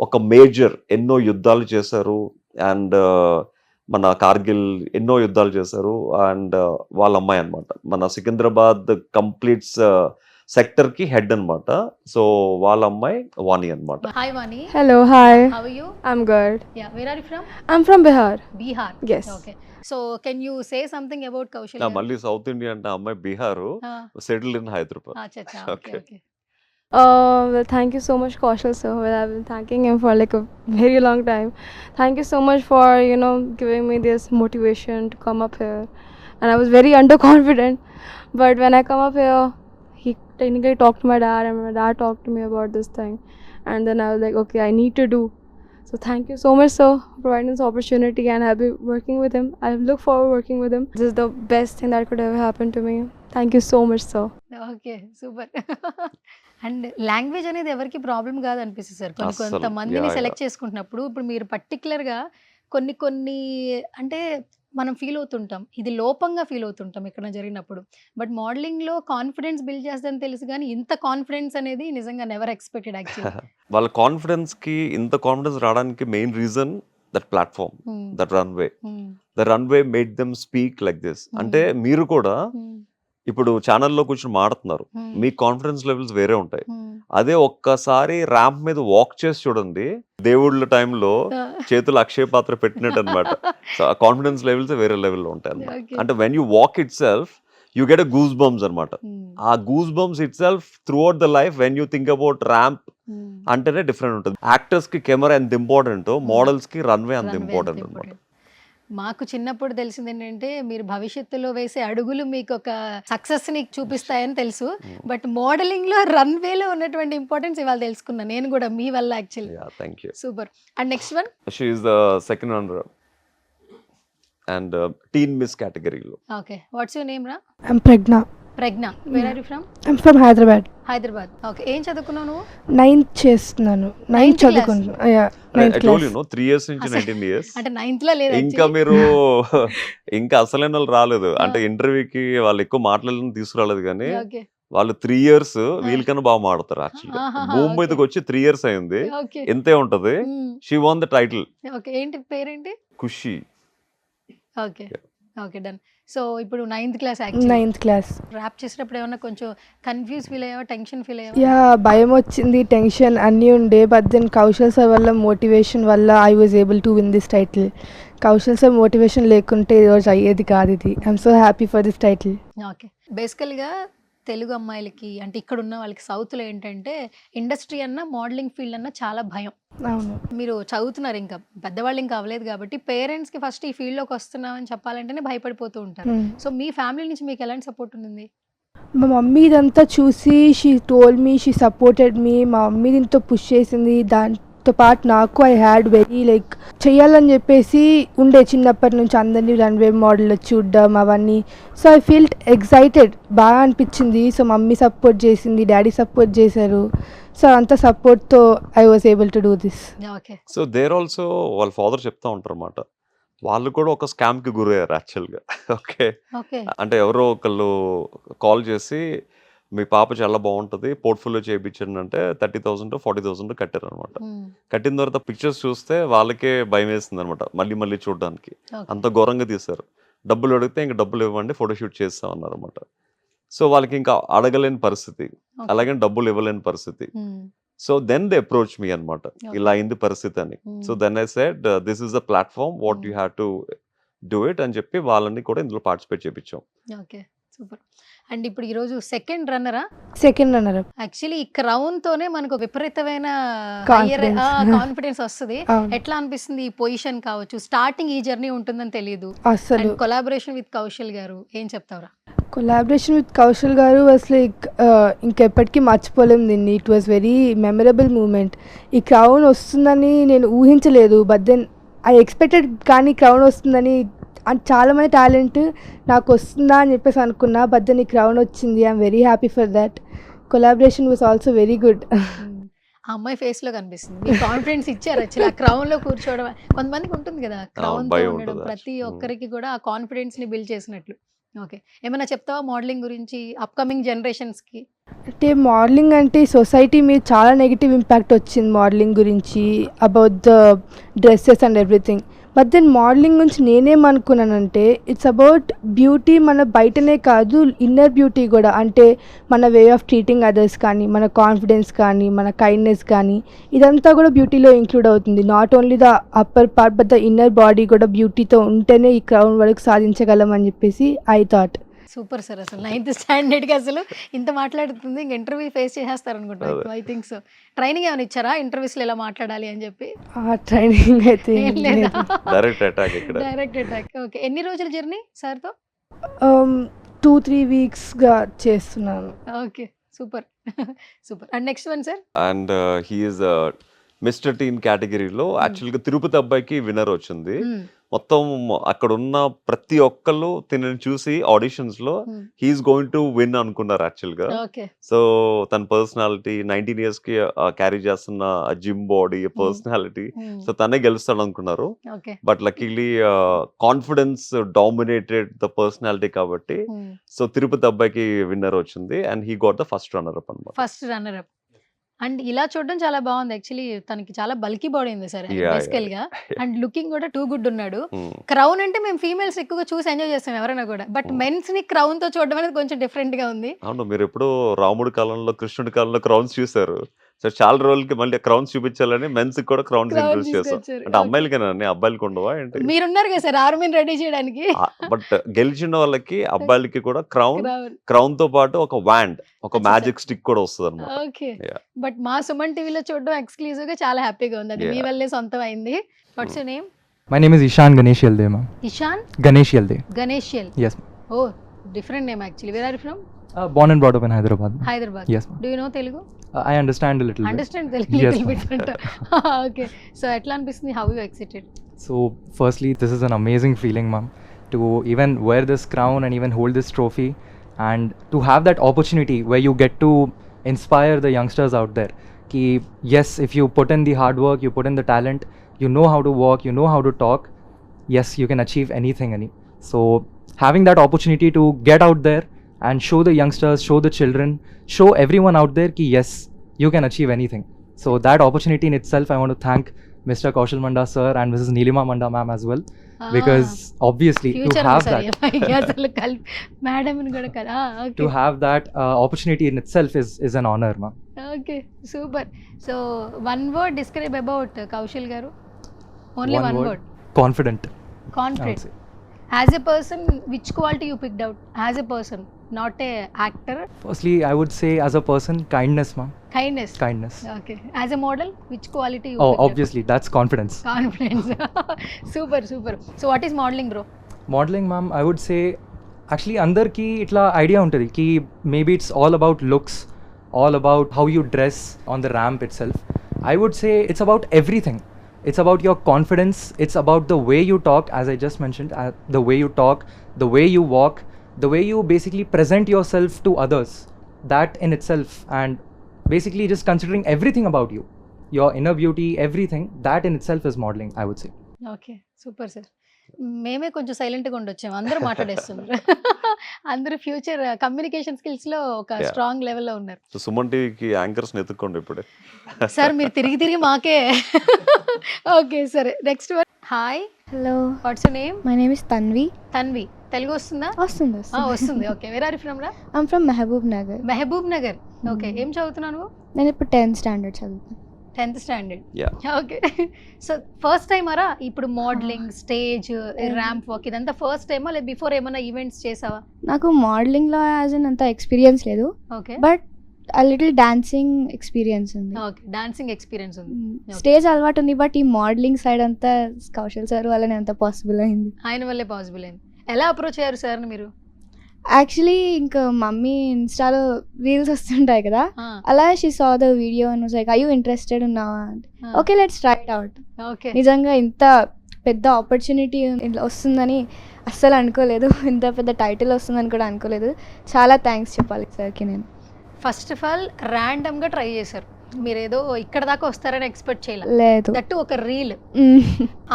ఒక మేజర్ ఎన్నో యుద్ధాలు చేశారు. అండ్ మన కార్గిల్ ఎన్నో యుద్ధాలు చేశారు. అండ్ వాళ్ళ అమ్మాయి అనమాట. మన సికింద్రాబాద్ కంప్లీట్స్ సెక్టర్ కి హెడ్ అన్నమాట. సో వాళ్ళ అమ్మాయి వాణి అన్నమాట. Hi Vani, Hello, hi. How are you? I'm good. Yeah, where are you from? I'm from Bihar. Bihar. Yes. Okay, so can you say something about Kaushal? మళ్ళీ సౌత్ ఇండియా అంటే అమ్మాయి బీహారు, సెటిల్డ్ ఇన్ హైదరాబాద్. అచ్చా, okay Okay. Okay. Well, thank you so much, Kaushal sir. Well, I've been thanking him for like a very long time. Thank you so much for, you know, giving me this motivation to come up here. And I was very underconfident, but when I come up here, he technically talked to my dad, and my dad talked to me about this thing. And then I was like, okay, I need to do. So thank you so much, sir, for providing this opportunity, and I'll be working with him. I look forward working with him. This is the best thing that could ever happen to me. Thank you so much, sir. Okay, super. And language అనేది ఎవరికి problem కాదు అనిపిస్తుంది sir. అస్సలు. కొంతమందిని Yeah, select చేసుకుంటున్నప్పుడు ఇప్పుడు మీరు పర్టికులర్గా కొన్ని అంటే మనం ఫీల్ అవుతుంటాం, ఇది లోపంగా ఫీల్ అవుతుంటాం ఇక్కడ జరిగినప్పుడు. బట్ మోడలింగ్లో కాన్ఫిడెన్స్ బిల్డ్ చేస్తుందని తెలుసు, కానీ ఇంత కాన్ఫిడెన్స్ అనేది నిజంగా నెవర్ ఎక్స్పెక్టెడ్ యాక్చువల్లీ. వాళ్ళ కాన్ఫిడెన్స్ కి ఇంత కాన్ఫిడెన్స్ రావడానికి main reason that platform, that runway. The runway made them speak like this. అంటే మీరు కూడా ఇప్పుడు ఛానల్లో కూర్చొని మాడుతున్నారు, మీ కాన్ఫిడెన్స్ లెవెల్స్ వేరే ఉంటాయి. అదే ఒక్కసారి ర్యాంప్ మీద వాక్ చేసి చూడండి, దేవుళ్ళ టైంలో చేతులు అక్షయ పాత్ర పెట్టినట్టు అనమాట. కాన్ఫిడెన్స్ లెవెల్స్ వేరే లెవెల్లో ఉంటాయి అనమాట. Okay. అంటే when you walk it self you get a goose bumps అనమాట. ఆ goose bumps it self through out the life when you think about ramp అంటేనే డిఫరెంట్ ఉంటుంది. యాక్టర్స్ కి కెమెరా ఎంత ఇంపార్టెంట్, మోడల్స్ కి రన్వే అంత ఇంపార్టెంట్ అనమాట. మాకు చిన్నప్పుడు తెలిసింది ఏంటంటే మీరు భవిష్యత్తులో వేసే అడుగులు మీకు ఒక సక్సెస్ ని చూపిస్తాయని తెలుసు, బట్ మోడలింగ్ లో రన్వేలో ఉన్నటువంటి ఇంపార్టెన్స్ ఇవాళ తెలుసుకున్నాను నేను కూడా మీ వల్ల actually. Thank you. Super. And next one, she is the second runner and teen miss కేటగిరీలో. ఓకే, వాట్స్ యువర్ నేమ్ రా? I'm Pragna. Pragna. Wear are you from? I'm from Hyderabad. Hyderabad. Okay, ఏం చదువుకున్నావు నువ్వు? 9th చేస్తున్నాను. 9th Ninth class? చదువుకుంటున్నాను. Yeah, I 9th told class. you, no, 3 years నుంచి 19 years. అంటే 9th లో లేదు ఇంకా actually. మీరు ఇంకా అసలైన వాళ్ళు రాలేదు. అంటే ఇంటర్వ్యూకి వాళ్ళు ఎక్కువ మాట్లాడాలని తీసుకురాలేదు, కానీ ఓకే వాళ్ళు 3 years వీళ్ళకన్నా బాగా మాట్లాడతారు. యాక్చువల్లీ ఆహాహా, భూమి okay. మీదకి వచ్చి 3 years అయింది, ఓకే ఎంతే ఉంటది. She won the title okay. ఏంటి పేరేంటి? Khushi. Okay okay, done. So ఇప్పుడు 9th class actually. 9th class. Rap చేసేటప్పుడు ఏమన్నా కొంచెం కన్ఫ్యూజ్ ఫీల్ అయ్యావా, టెన్షన్ ఫీల్ అయ్యావా? యా, భయం వచ్చింది, టెన్షన్ అన్నీ ఉండే. బట్ దెన్ కౌశల్ సార్ వల్ల, మోటివేషన్ వల్ల I was able to win this title. Kaushal sir motivation లేకుంటే ఈరోజు అయ్యేది కాదు ఇది. I'm so happy for this title. Okay, బేసికల్గా తెలుగు అమ్మాయిలకి అంటే ఇక్కడ ఉన్న వాళ్ళకి సౌత్లో ఏంటంటే ఇండస్ట్రీ అన్న మోడలింగ్ ఫీల్డ్ అన్న చాలా భయం. అవును. మీరు చదువుతున్నారు, ఇంకా పెద్దవాళ్ళు ఇంకా అవ్వలేదు కాబట్టి పేరెంట్స్కి ఫస్ట్ ఈ ఫీల్డ్లోకి వస్తున్నామని చెప్పాలంటేనే భయపడిపోతూ ఉంటారు. సో మీ ఫ్యామిలీ నుంచి మీకు ఎలాంటి సపోర్ట్ ఉంది? మా మమ్మీ ఇదంతా చూసి she told me, she supported me. మా మమ్మీ దీంతో పుష్ చేసింది. దాంతో పాటు నాకు ఐ హ్యాడ్ వెరీ లైక్ చెయ్యాలని చెప్పేసి ఉండే చిన్నప్పటి నుంచి అందరినీ రన్వే మోడల్లో చూడడం అవన్నీ. సో ఐ ఫీల్ట్ ఎక్సైటెడ్, బాగా అనిపించింది. సో మమ్మీ సపోర్ట్ చేసింది, డాడీ సపోర్ట్ చేశారు. సో అంత సపోర్ట్తో I was able to do this. Okay, so there also వాళ్ళ ఫాదర్ చెప్తా ఉంటారు అన్నమాట, వాళ్ళు కూడా ఒక స్కామ్ కి గురయ్యారు యాక్చువల్గా. ఓకే, ఓకే, అంటే ఎవరో ఒకళ్ళు కాల్ చేసి మీ పాప చాలా బాగుంటుంది, పోర్ట్ఫోలియో చేయించండి అంటే 30,000 to 40,000 కట్టారు అనమాట. కట్టిన తర్వాత పిక్చర్స్ చూస్తే వాళ్ళకే భయం వేసింది అనమాట, మళ్ళీ మళ్ళీ చూడడానికి. అంత ఘోరంగా తీశారు. డబ్బులు అడిగితే ఇంకా డబ్బులు ఇవ్వండి, ఫోటోషూట్ చేస్తాం అన్నారు అనమాట. సో వాళ్ళకి ఇంకా అడగలేని పరిస్థితి, అలాగే డబ్బులు ఇవ్వలేని పరిస్థితి. So then they approach me అనమాట, ఇలా అయింది పరిస్థితి అని. So then I said this is the platform, what you have to do it అని చెప్పి వాళ్ళని కూడా ఇందులో పార్టిసిపేట్ చేయించాం. Okay, super. అండ్ ఇప్పుడు ఈరోజు సెకండ్ రన్నరా? Second runner. యాక్చువల్లీ ఈ క్రౌన్ తోనే మనకు విపరీతమైన Confidence. కాన్ఫిడెన్స్ వస్తుంది. అవును. ఎట్లా అనిపిస్తుంది ఈ పొజిషన్ కావచ్చు? స్టార్టింగ్ ఈ జర్నీ ఉంటుందని తెలియదు. అసలు కొలాబరేషన్ విత్ కౌశల్ గారు ఏం చెప్తారా? కొలాబరేషన్ విత్ కౌశల్ గారు వాస్ లైక్ ఇంకెప్పటికీ మర్చిపోలేం దీన్ని. It was very memorable moment. ఈ క్రౌన్ వస్తుందని నేను ఊహించలేదు, బట్ దెన్ ఐ ఎక్స్పెక్టెడ్. కానీ క్రౌన్ వస్తుందని చాలామంది టాలెంట్ నాకు వస్తుందా అని చెప్పేసి అనుకున్నా, బట్ దెన్ ఈ క్రౌన్ వచ్చింది. I'm very happy for that. Collaboration was also very good. ఆ అమ్మాయి ఫేస్ లో కనిపిస్తుంది మీ కాన్ఫిడెన్స్ ఇచ్చారు. యాక్చువల్లీ ఆ క్రౌన్ లో కూర్చోవడం కొంతమందికి ఉంటుంది కదా, క్రౌన్ తో భయం ఉండడం, ఉంటుంది ప్రతి ఒక్కరికి కూడా ఆ కాన్ఫిడెన్స్ ని బిల్డ్ చేసినట్లు. ఓకే, ఏమైనా చెప్తావా మోడలింగ్ గురించి అప్కమింగ్ జనరేషన్స్ కి? అంటే మోడలింగ్ అంటే సొసైటీ మీద చాలా నెగిటివ్ ఇంపాక్ట్ వచ్చింది మోడలింగ్ గురించి, about the dresses and everything. But then modelling గురించి నేనేమనుకున్నానంటే ఇట్స్ అబౌట్ బ్యూటీ, మన బయటనే కాదు ఇన్నర్ బ్యూటీ కూడా. అంటే మన వే ఆఫ్ ట్రీటింగ్ అదర్స్ కానీ, మన కాన్ఫిడెన్స్ కానీ, మన కైండ్నెస్ కానీ, ఇదంతా కూడా బ్యూటీలో ఇంక్లూడ్ అవుతుంది. Not only the upper part but the inner body కూడా బ్యూటీతో ఉంటేనే ఈ క్రౌన్ వరకు సాధించగలం అని చెప్పేసి ఐ థాట్. సూపర్ సార్, అసలు 9th స్టాండర్డ్కి అసలు ఇంత మాట్లాడుతుంది, ఇంక ఇంటర్వ్యూ ఫేస్ చేసేస్తారు అనుకుంటా. I think so. ట్రైనింగ్ ఏమైనా ఇచ్చారా ఇంటర్వ్యూస్లో ఎలా మాట్లాడాలి అని చెప్పి? ఆ ట్రైనింగ్ అయితే ఏం లేదా? డైరెక్ట్ అటాక్ ఇక్కడ. Direct attack. ఓకే, ఎన్ని రోజుల జర్నీ సార్తో? 2-3 వీక్స్గా చేస్తున్నాను. Okay, super super. And next one sir. And he's mister teen కేటగిరీలో యాక్చువల్గా తిరుపతి అబ్బాయికి విన్నర్ వచ్చింది. మొత్తం అక్కడ ఉన్న ప్రతి ఒక్కళ్ళు తినని చూసి ఆడిషన్స్ లో హీఈస్ గోయింగ్ టు విన్ అనుకున్నారు యాక్చువల్ గా. ఓకే. సో తన పర్సనాలిటీ 19 years కి క్యారీ చేస్తున్న జిమ్ బాడీ పర్సనాలిటీ, సో తనే గెలుస్తాడు అనుకున్నారు. Okay. But luckily confidence dominated the personality కాబట్టి సో తిరుపతి అబ్బాయికి విన్నర్ వచ్చింది and he got the first runner up అనమాట. First runner up. అండ్ ఇలా చూడడం చాలా బాగుంది. యాక్చువల్లీ తనకి చాలా బల్కీ బాడీ ఉంది సార్ బేసికల్ గా. అండ్ లుకింగ్ కూడా టూ గుడ్ ఉన్నాడు. క్రౌన్ అంటే మేము ఫీమేల్స్ ఎక్కువగా చూసి ఎంజాయ్ చేస్తాం ఎవరైనా కూడా, బట్ మెన్స్ ని క్రౌన్ తో చూడడం అనేది కొంచెం డిఫరెంట్ గా ఉంది. అవును, మీరు ఎప్పుడు రాముడి కాలంలో కృష్ణుడి కాలంలో క్రౌన్స్ చూసారు. సో చాలా రోజులకి మళ్ళీ క్రౌన్స్ చూపించాలని మెన్స్ కూడా క్రౌన్స్ ఇంట్రొడ్యూస్ చేస్తాం. అంటే అమ్మాయిలకేనా, అబ్బాయిలకి ఉండవా ఏంటి? మీరున్నారు కదా సార్ ఆర్మీని రెడీ చేయడానికి. బట్ గెలిచిన వాళ్ళకి అబ్బాయిలకి కూడా క్రౌన్ తో పాటు ఒక వ్యాండ్, ఒక మ్యాజిక్ స్టిక్ కూడా వస్తుంది అనమాట. ఓకే. బట్ మా సుమన్ టీవీలో చూడడం ఎక్స్క్లూజివ్ గా చాలా హ్యాపీగా ఉంది. అది మీ వల్లే సొంతం అయింది. What's your name? My name is Ishan Ganesh Yalde, ma'am. Ishan Ganesh Yalde. Ganesh యల్. Yes. Oh different name actually. Where are you from? Born and brought up in Hyderabad. Hyderabad. Yes, ma'am. Do you know Telugu? I understand a little bit. Understand Telugu Yes, little ma'am. Bit అంట. Okay. So ఎట్లా అనిపిస్తుంది? How you excited? So, firstly, this is an amazing feeling, ma'am, to even wear this crown and even hold this trophy, and to have that opportunity where you get to inspire the youngsters out there. Ki yes, if you put in the hard work, you put in the talent, you know how to walk, you know how to talk, yes, you can achieve anything. So, having that opportunity to get out there and show the youngsters, show the children, show everyone out there ki yes, you can achieve anything. So that opportunity in itself, I want to thank Mr. Kaushal Manda sir and Mrs. Neelima Manda ma'am as well, because obviously to have that opportunity in itself is an honor, ma'am. Okay, super. So one word describe about Kaushal garu. Only one word. Confident. Confident. say. As a person, which quality you picked out? As a person, not a actor. Firstly, I would say as a person, kindness, ma'am. Kindness. Kindness. Okay. As a model, which quality you Oh, picked obviously, that's confidence. out? Confidence. Super, super. So what is modeling, bro? Modeling, ma'am, I would say actually andarki itla idea untadi ki maybe it's all about looks, all about how you dress on the ramp itself. I would say it's about everything. It's about your confidence, it's about the way you talk, as I just mentioned, the way you talk, the way you walk, the way you basically present yourself to others, that in itself, and basically just considering everything about you, your inner beauty, everything, that in itself is modeling, I would say. Okay, super sir. మేమే కొంచెం సైలెంట్గా ఉండొచ్చాము, అందరూ మాట్లాడేస్తున్నారు. అందరూ future communication స్కిల్స్లో ఒక strong లెవెల్లో ఉన్నారు. So Suman టీవీకి anchors ఎత్తుక్కోండి ఇప్పుడే. సార్ మీరు తిరిగి తిరిగి మాకే. ఓకే సరే, next one. Hi, hello, what's your name? My name is Tanvi. Tanvi. Telugu వస్తుందా? వస్తుంది వస్తుంది. Okay, where are you from రా? I'm from Mahabubnagar. Mahabubnagar. Okay, ఏం చదువుతున్నావు నువ్వు? నేను ఇప్పుడు 10th స్టాండర్డ్ చదువుతాను. 10th standard. Yeah. Okay. So first time అరా ఇప్పుడు మోడలింగ్, స్టేజ్, ర్యాంప్ వాక్ ఇదంతా ఫస్ట్ టైమా లేదా బిఫోర్ ఏమైనా ఈవెంట్స్ చేసావా? నాకు మోడలింగ్లో యాజ్ అన్ అంత ఎక్స్పీరియన్స్ లేదు, ఓకే, బట్ ఆ లిటిల్ డాన్సింగ్ ఎక్స్పీరియన్స్ ఉంది. ఓకే, డాన్సింగ్ ఎక్స్పీరియన్స్ ఉంది. స్టేజ్ అలవాటు ఉంది, బట్ ఈ మోడలింగ్ సైడ్ అంతా కౌశల్ సార్ వల్లనే అంత పాసిబుల్ అయింది. ఆయన వల్లే పాసిబుల్ అయింది. ఎలా అప్రోచ్ అయ్యారు సార్ని మీరు? యాక్చువల్లీ ఇంకా మమ్మీ ఇన్స్టాలో రీల్స్ వస్తుంటాయి కదా, అలా she saw the video and was like, are you interested ఉన్నావా అంటే, okay let's try it out. Okay, నిజంగా ఇంత పెద్ద ఆపర్చునిటీ వస్తుందని అస్సలు అనుకోలేదు, ఇంత పెద్ద టైటిల్ వస్తుందని కూడా అనుకోలేదు. చాలా థ్యాంక్స్ చెప్పాలి సార్కి నేను. ఫస్ట్ ఆఫ్ ఆల్ ర్యాండమ్గా ట్రై చేశారు, మీరేదో ఇక్కడ దాకా వస్తారని ఎక్స్పెక్ట్ చేయాలి. లేదు. దట్టు ఒక రీల్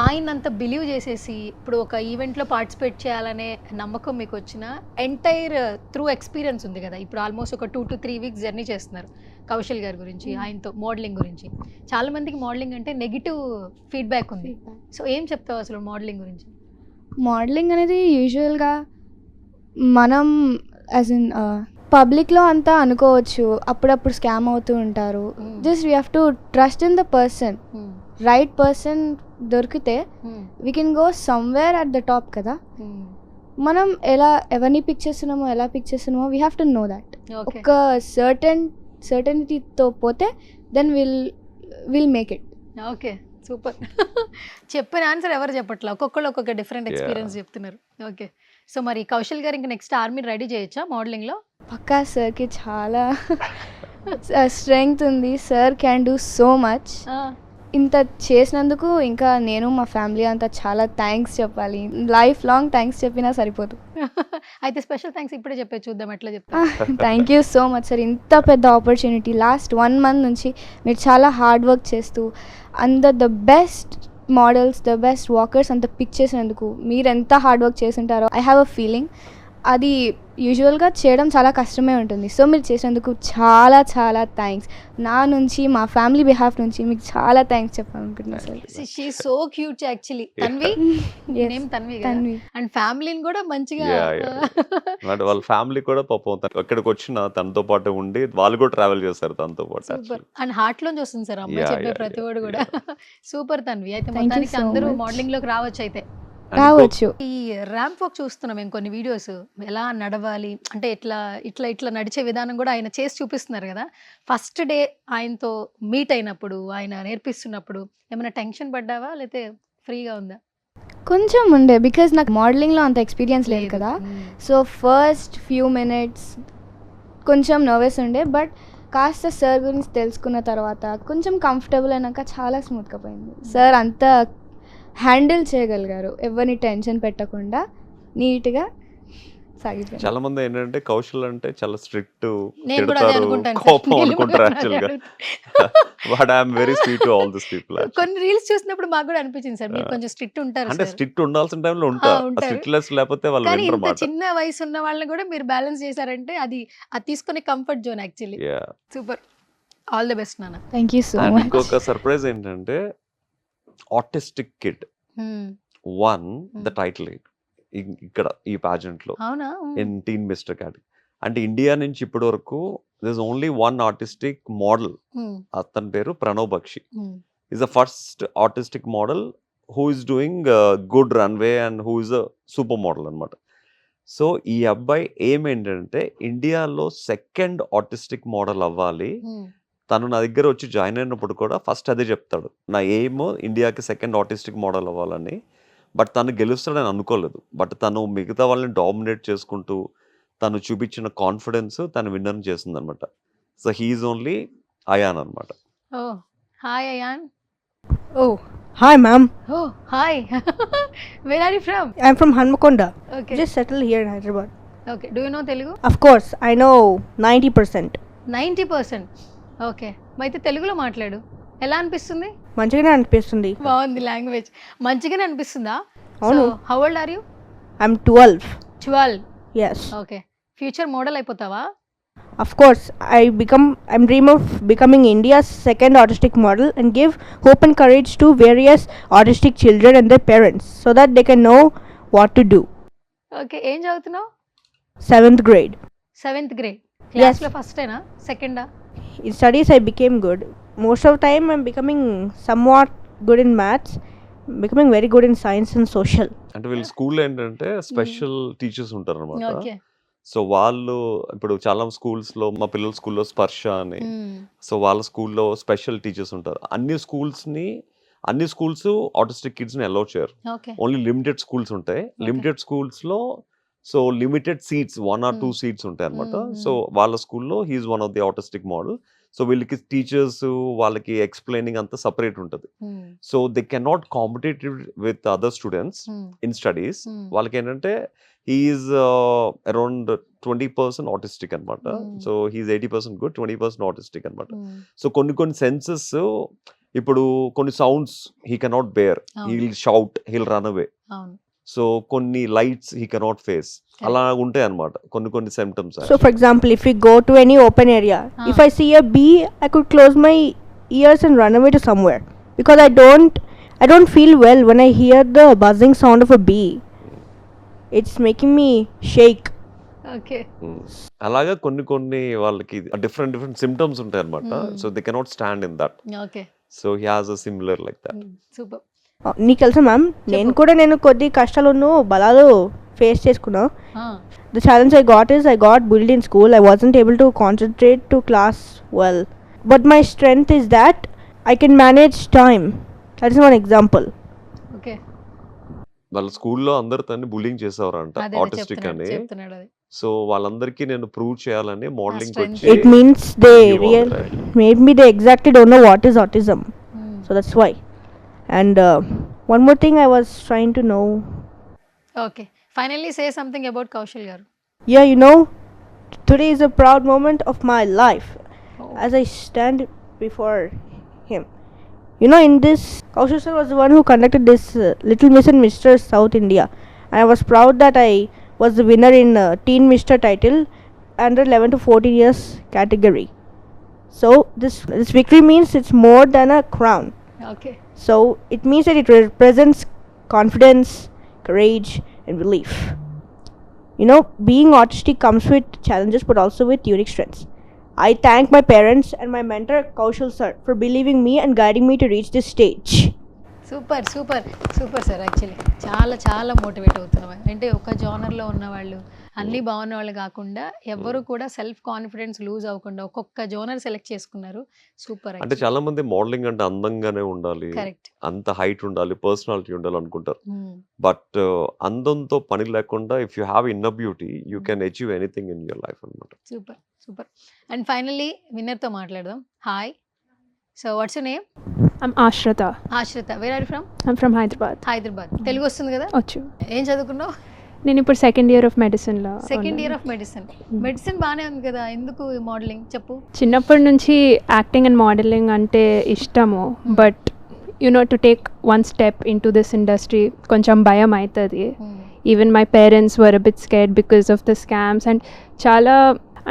ఆయనంత బిలీవ్ చేసేసి ఇప్పుడు ఒక ఈవెంట్లో పార్టిసిపేట్ చేయాలనే నమ్మకం మీకు వచ్చిన ఎంటైర్ త్రూ ఎక్స్పీరియన్స్ ఉంది కదా. ఇప్పుడు ఆల్మోస్ట్ ఒక 2 to 3 వీక్స్ జర్నీ చేస్తున్నారు కౌశల్ గారి గురించి, ఆయనతో మోడలింగ్ గురించి. చాలా మందికి మోడలింగ్ అంటే నెగిటివ్ ఫీడ్బ్యాక్ ఉంది. సో ఏం చెప్తావు అసలు మోడలింగ్ గురించి? మోడలింగ్ అనేది యూజువల్గా మనం యాజ్ ఇన్ పబ్లిక్లో అంతా అనుకోవచ్చు, అప్పుడప్పుడు స్కామ్ అవుతూ ఉంటారు. Just we have to trust in the person. Right person దొరికితే we can go somewhere at the top కదా. మనం ఎవరిని పిక్ చేస్తున్నామో ఎలా పిక్ చేస్తున్నామో we have to know that. ఒక సర్టనిటీతో పోతే then will make it. Okay, super. చెప్పిన ఆన్సర్ ఎవరు చెప్పట్లా, ఒక్కొక్కళ్ళు ఒక్కొక్క డిఫరెంట్ ఎక్స్పీరియన్స్ చెప్తున్నారు. ఓకే, సో మరి కౌశల్ గారు ఇంకా నెక్స్ట్ ఆర్మీ రెడీ చేయొచ్చా మోడలింగ్లో? పక్కా సార్కి చాలా స్ట్రెంగ్త్ ఉంది. Sir can do so much. ఇంత చేసినందుకు ఇంకా నేను మా ఫ్యామిలీ అంతా చాలా థ్యాంక్స్ చెప్పాలి. లైఫ్ లాంగ్ థ్యాంక్స్ చెప్పినా సరిపోదు. అయితే స్పెషల్ థ్యాంక్స్ ఇప్పుడే చెప్పే, చూద్దాం ఎట్లా చెప్తారు. Thank you so much sir. ఇంత పెద్ద ఆపర్చునిటీ లాస్ట్ 1 month నుంచి మీరు చాలా హార్డ్ వర్క్ చేస్తూ the best models, the best walkers అంత పిక్ చేసినందుకు మీరు ఎంత హార్డ్ వర్క్ చేసి ఉంటారో ఐ హ్యావ్ అ ఫీలింగ్. అది యూజువల్గా చేయడం చాలా కష్టమే ఉంటుంది. సో మీరు చేసినందుకు చాలా చాలా థ్యాంక్స్. నా నుంచి మా ఫ్యామిలీ బిహాఫ్ నుంచి మీకు చాలా థ్యాంక్స్ చెప్పాలనుకుంటున్నాను sir. She so cute actually. Tanvi name Tanvi కదా, అండ్ ఫ్యామిలీని కూడా మంచిగా అంటే వాళ్ళ ఫ్యామిలీ కూడా పాపం ఎక్కడికి వచ్చినా తనతో పాటు ఉండి వాళ్ళు కూడా ట్రావెల్ చేస్తారు తనతో పాటు. సూపర్. అండ్ హార్ట్ లోంచి వస్తుంది సార్ అమ్మాయి చెప్పే ప్రతి వాడు కూడా. సూపర్ తన్వి. అయితే Thank you మొత్తానికి so అందరూ much. మోడలింగ్ లోకి రావచ్చు. అయితే రావచ్చు. ఈ ర్యాంప్ వాక్ చూస్తున్నాం మేము కొన్ని వీడియోస్, ఎలా నడవాలి అంటే ఇట్లా ఇట్లా ఇట్లా నడిచే విధానం కూడా ఆయన చేసి చూపిస్తున్నారు కదా. ఫస్ట్ డే ఆయనతో మీట్ అయినప్పుడు, ఆయన నేర్పిస్తున్నప్పుడు ఏమైనా టెన్షన్ పడ్డావా లేకపోతే ఫ్రీగా ఉందా? కొంచెం ఉండే, బికాజ్ నాకు మోడలింగ్లో అంత ఎక్స్పీరియన్స్ లేదు కదా. సో ఫస్ట్ ఫ్యూ మినిట్స్ కొంచెం నర్వస్ ఉండే, బట్ కాస్త సార్ గురించి తెలుసుకున్న తర్వాత కొంచెం కంఫర్టబుల్ అయినాక చాలా స్మూత్గా పోయింది. సార్ అంతా హ్యాండిల్ చేయగలిగారు, ఎవరిని టెన్షన్ పెట్టకుండా నీట్గా సాగిపోయింది. చాలా మంది ఏంటంటే కౌశల్ అంటే చాలా స్ట్రిక్ట్, నేను కూడా అదే తిడతారు, అనుకుంటాను సార్. కోపం నేను అనుకుంటారు కూడా యాక్చువల్ గా. అదే but I'm very sweet to all this people. కొన్ని రీల్స్ చూసినప్పుడు మాకు కూడా అనిపించింది సార్ మీరు కొంచెం స్ట్రిక్ట్ ఉంటారు అంటే సార్. స్ట్రిక్ట్ ఉండాల్సిన టైంలో ఉంటారు, ఉంటారు. స్ట్రిక్ట్లెస్ లేకపోతే వాళ్ళు కానీ వినరు ఇంత మాట. చిన్న వయసు ఉన్న వాళ్ళని కూడా మీరు బ్యాలెన్స్ చేశారంటే అది తీసుకునే comfort zone actually. Super, all the best నాన్న. Thank you so and much. ఇంకొక సర్ప్రైజ్ ఏంటంటే autistic kid won the title ఇక్కడ ఈ pageant లో అవునా? In teen mister category. అంటే ఇండియా నుంచి ఇప్పటి వరకు this only one artistic model, అతని పేరు Pranav Bakshi. Is the first artistic model who is doing good runway and who is a super model అనమాట. సో ఈ అబ్బాయి ఏమేంటంటే ఇండియాలో సెకండ్ ఆర్టిస్టిక్ మోడల్ అవ్వాలి. తను నా దగ్గర వచ్చి జాయిన్ అయినప్పుడు కూడా ఫస్ట్ అదే చెప్తాడు, నా ఎయిమ్ ఇండియాకి సెకండ్ ఆర్టిస్టిక్ మోడల్ అవ్వాలని. బట్ తను గెలుస్తాడని అనుకోలేదు. బట్ తను మిగతా వాళ్ళని డామినేట్ చేసుకుంటూ తను చూపించిన కాన్ఫిడెన్స్ తను విన్నర్ చేస్తుంది అనమాట. సో హీఈస్ ఓన్లీ అయాన్ అనమాట. Oh hi Ayaan. Oh, hi ma'am. Oh hi. Where are you from? I'm from Hanmakonda. Okay, Just settled here in Hyderabad. Okay. Do you know Telugu? Of course, I know 90%. 90%. Okay, అయితే తెలుగులో మాట్లాడు. ఎలా అనిపిస్తుంది? మంచిగానే అనిపిస్తుంది. బాగుంది language, మంచిగానే అనిపిస్తుందా? అవును. How old are you? I'm 12. 12. Yes. Okay, future model అయిపోతావా? Of course, I'm dream of becoming India's second autistic model and give hope and courage to various autistic children and their parents so that they can know what to do. Okay, ఏం చదువుతున్నావు? 7th grade. 7th grade. క్లాస్లో ఫస్టేనా సెకండా? In studies, I became good. Most of the time, I'm becoming somewhat good in maths, becoming very good in science and social. అంటే వీళ్ళ స్కూల్లో ఏంటంటే special teachers ఉంటారు అనమాట. Okay. So వాళ్ళు ఇప్పుడు చాలా స్కూల్స్లో, మా పిల్లల స్కూల్లో స్పర్శ అని, సో వాళ్ళ స్కూల్లో స్పెషల్ టీచర్స్ ఉంటారు. అన్ని స్కూల్స్ ఆటిస్టిక్ కిడ్స్ని అలౌ చేయరు. ఓకే. ఓన్లీ లిమిటెడ్ స్కూల్స్ ఉంటాయి. లిమిటెడ్ స్కూల్స్లో so limited seats 1 or 2 seats ఉంటాయి అనమాట. సో వాళ్ళ స్కూల్లో he's one of the autistic model. So వీళ్ళకి టీచర్స్, వాళ్ళకి ఎక్స్ప్లెయినింగ్ అంతా సపరేట్ ఉంటుంది. So they can not competitive with other students in studies. వాళ్ళకి ఏంటంటే ఈజ్ అరౌండ్ 20% ఆటిస్టిక్ అనమాట. సో హీఈస్ 80% గుడ్, 20% ఆటిస్టిక్ అనమాట. సో కొన్ని సెన్సెస్, ఇప్పుడు కొన్ని sounds he cannot bear, he will shout, he'll run away. So కొన్ని lights he cannot face, అలా ఉంటాయి అనమాట కొన్ని symptoms. So, for example, if we go to any open area, if I see a bee, I could close my ears and run away to somewhere because I don't feel well when I hear the buzzing sound of a bee. It's making me shake. Okay. అలాగా కొన్ని వాళ్ళకి different symptoms ఉంటాయి అనమాట. So they cannot stand in that. Okay. So he has a similar like that. Super. నీకు తెలుసా ma'am, నేను కొద్ది కష్టాలను బలాలు ఫేస్ చేసుకున్నా. The challenge I got bullied in school. I wasn't able to concentrate to class well. But my strength is that I can manage time. That is one example. Okay. వాళ్ళ స్కూల్లో అందరు తన్ని bullying చేసేవారంట, autistic అని. చెప్తున్నాడు అది. So వాళ్ళందరికీ నేను prove చేయాలని మోడలింగ్ strength. వచ్చి It means maybe they exactly don't know what is autism. So that's why. And one more thing I was trying to know. Okay. Finally say something about Kaushal గారు. Yeah, today is a proud moment of my life as I stand before him. In this, Kaushal sir was the one who conducted this Little Miss and Mr. South India. And I was proud that I was the winner in Teen Mr. title under 11 to 14 years category. So this victory means it's more than a crown. Okay. So it means that it represents confidence, courage and belief. Being autistic comes with challenges but also with unique strengths. I thank my parents and my mentor Kaushal sir for believing me and guiding me to reach this stage. Super super super sir. Actually చాలా motivate అవుతున్నాం. అంటే ఒక జోనర్లో ఉన్న వాళ్ళు, అన్నీ బాగున్న వాళ్ళు కాకుండా ఎవరు కూడా సెల్ఫ్ కాన్ఫిడెన్స్ లూజ్ అవ్వకుండా ఒక్కొక్క జోనర్ సెలెక్ట్ చేసుకున్నారు. సూపర్. అంటే చాలా మంది మోడలింగ్ అంటే అందంగానే ఉండాలి, కరెక్ట్, అంత హైట్ ఉండాలి, పర్సనాలిటీ ఉండాలి అనుకుంటారు. బట్ అందంతో పని లేకుండా if you have inner beauty you can achieve anything in your life అనమాట. Super super. అండ్ ఫైనల్లీ విన్నర్తో మాట్లాడదాం. Hi, so what's your name? I'm Ashrita. Ashrita. Where are you from? I'm from Hyderabad. Hyderabad. Telugu వస్తుంది కదా? Ochu. ఏం చదువుకున్నావు? నేను ఇప్పుడు second year of మెడిసిన్లో. Second year of medicine. Medicine బాగానే ఉంది కదా, ఎందుకు మోడలింగ్ చెప్పు. చిన్నప్పటి నుంచి యాక్టింగ్ అండ్ మోడలింగ్ అంటే ఇష్టము. But to take one step in to this industry కొంచెం భయం అవుతుంది. Even my parents were a bit scared because of the scams. And చాలా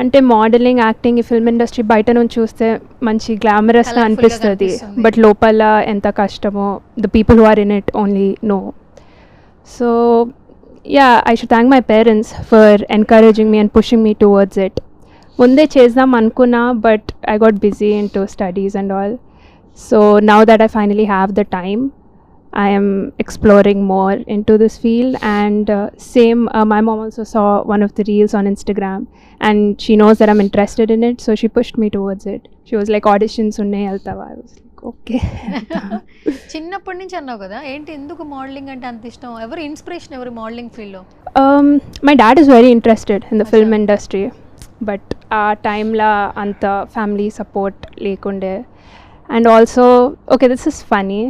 అంటే మోడలింగ్, యాక్టింగ్, ఈ ఫిల్మ్ ఇండస్ట్రీ బయట నుంచి చూస్తే మంచి గ్లామరస్గా అనిపిస్తుంది. బట్ లోపల ఎంత కష్టమో the people who are in it only know. So I should thank my parents for encouraging me and pushing me towards it. Munde chezdam anukunna, but I got busy into studies and all. So now that I finally have the time, I am exploring more into this field. And my mom also saw one of the reels on Instagram and she knows that I'm interested in it, so she pushed me towards it. She was like, auditions unnai altava. I was like, okay. చిన్నప్పటి నుంచి అన్నావు కదా, ఏంటి ఎందుకు modelling అంటే అంత ఇష్టం? ఎవరు ఇన్స్పిరేషన్, ఎవరు మోడలింగ్ ఫీల్డ్లో? My dad is very interested in the film industry. But ఆ టైంలో అంత ఫ్యామిలీ సపోర్ట్ లేకుండే. And also okay, this is funny,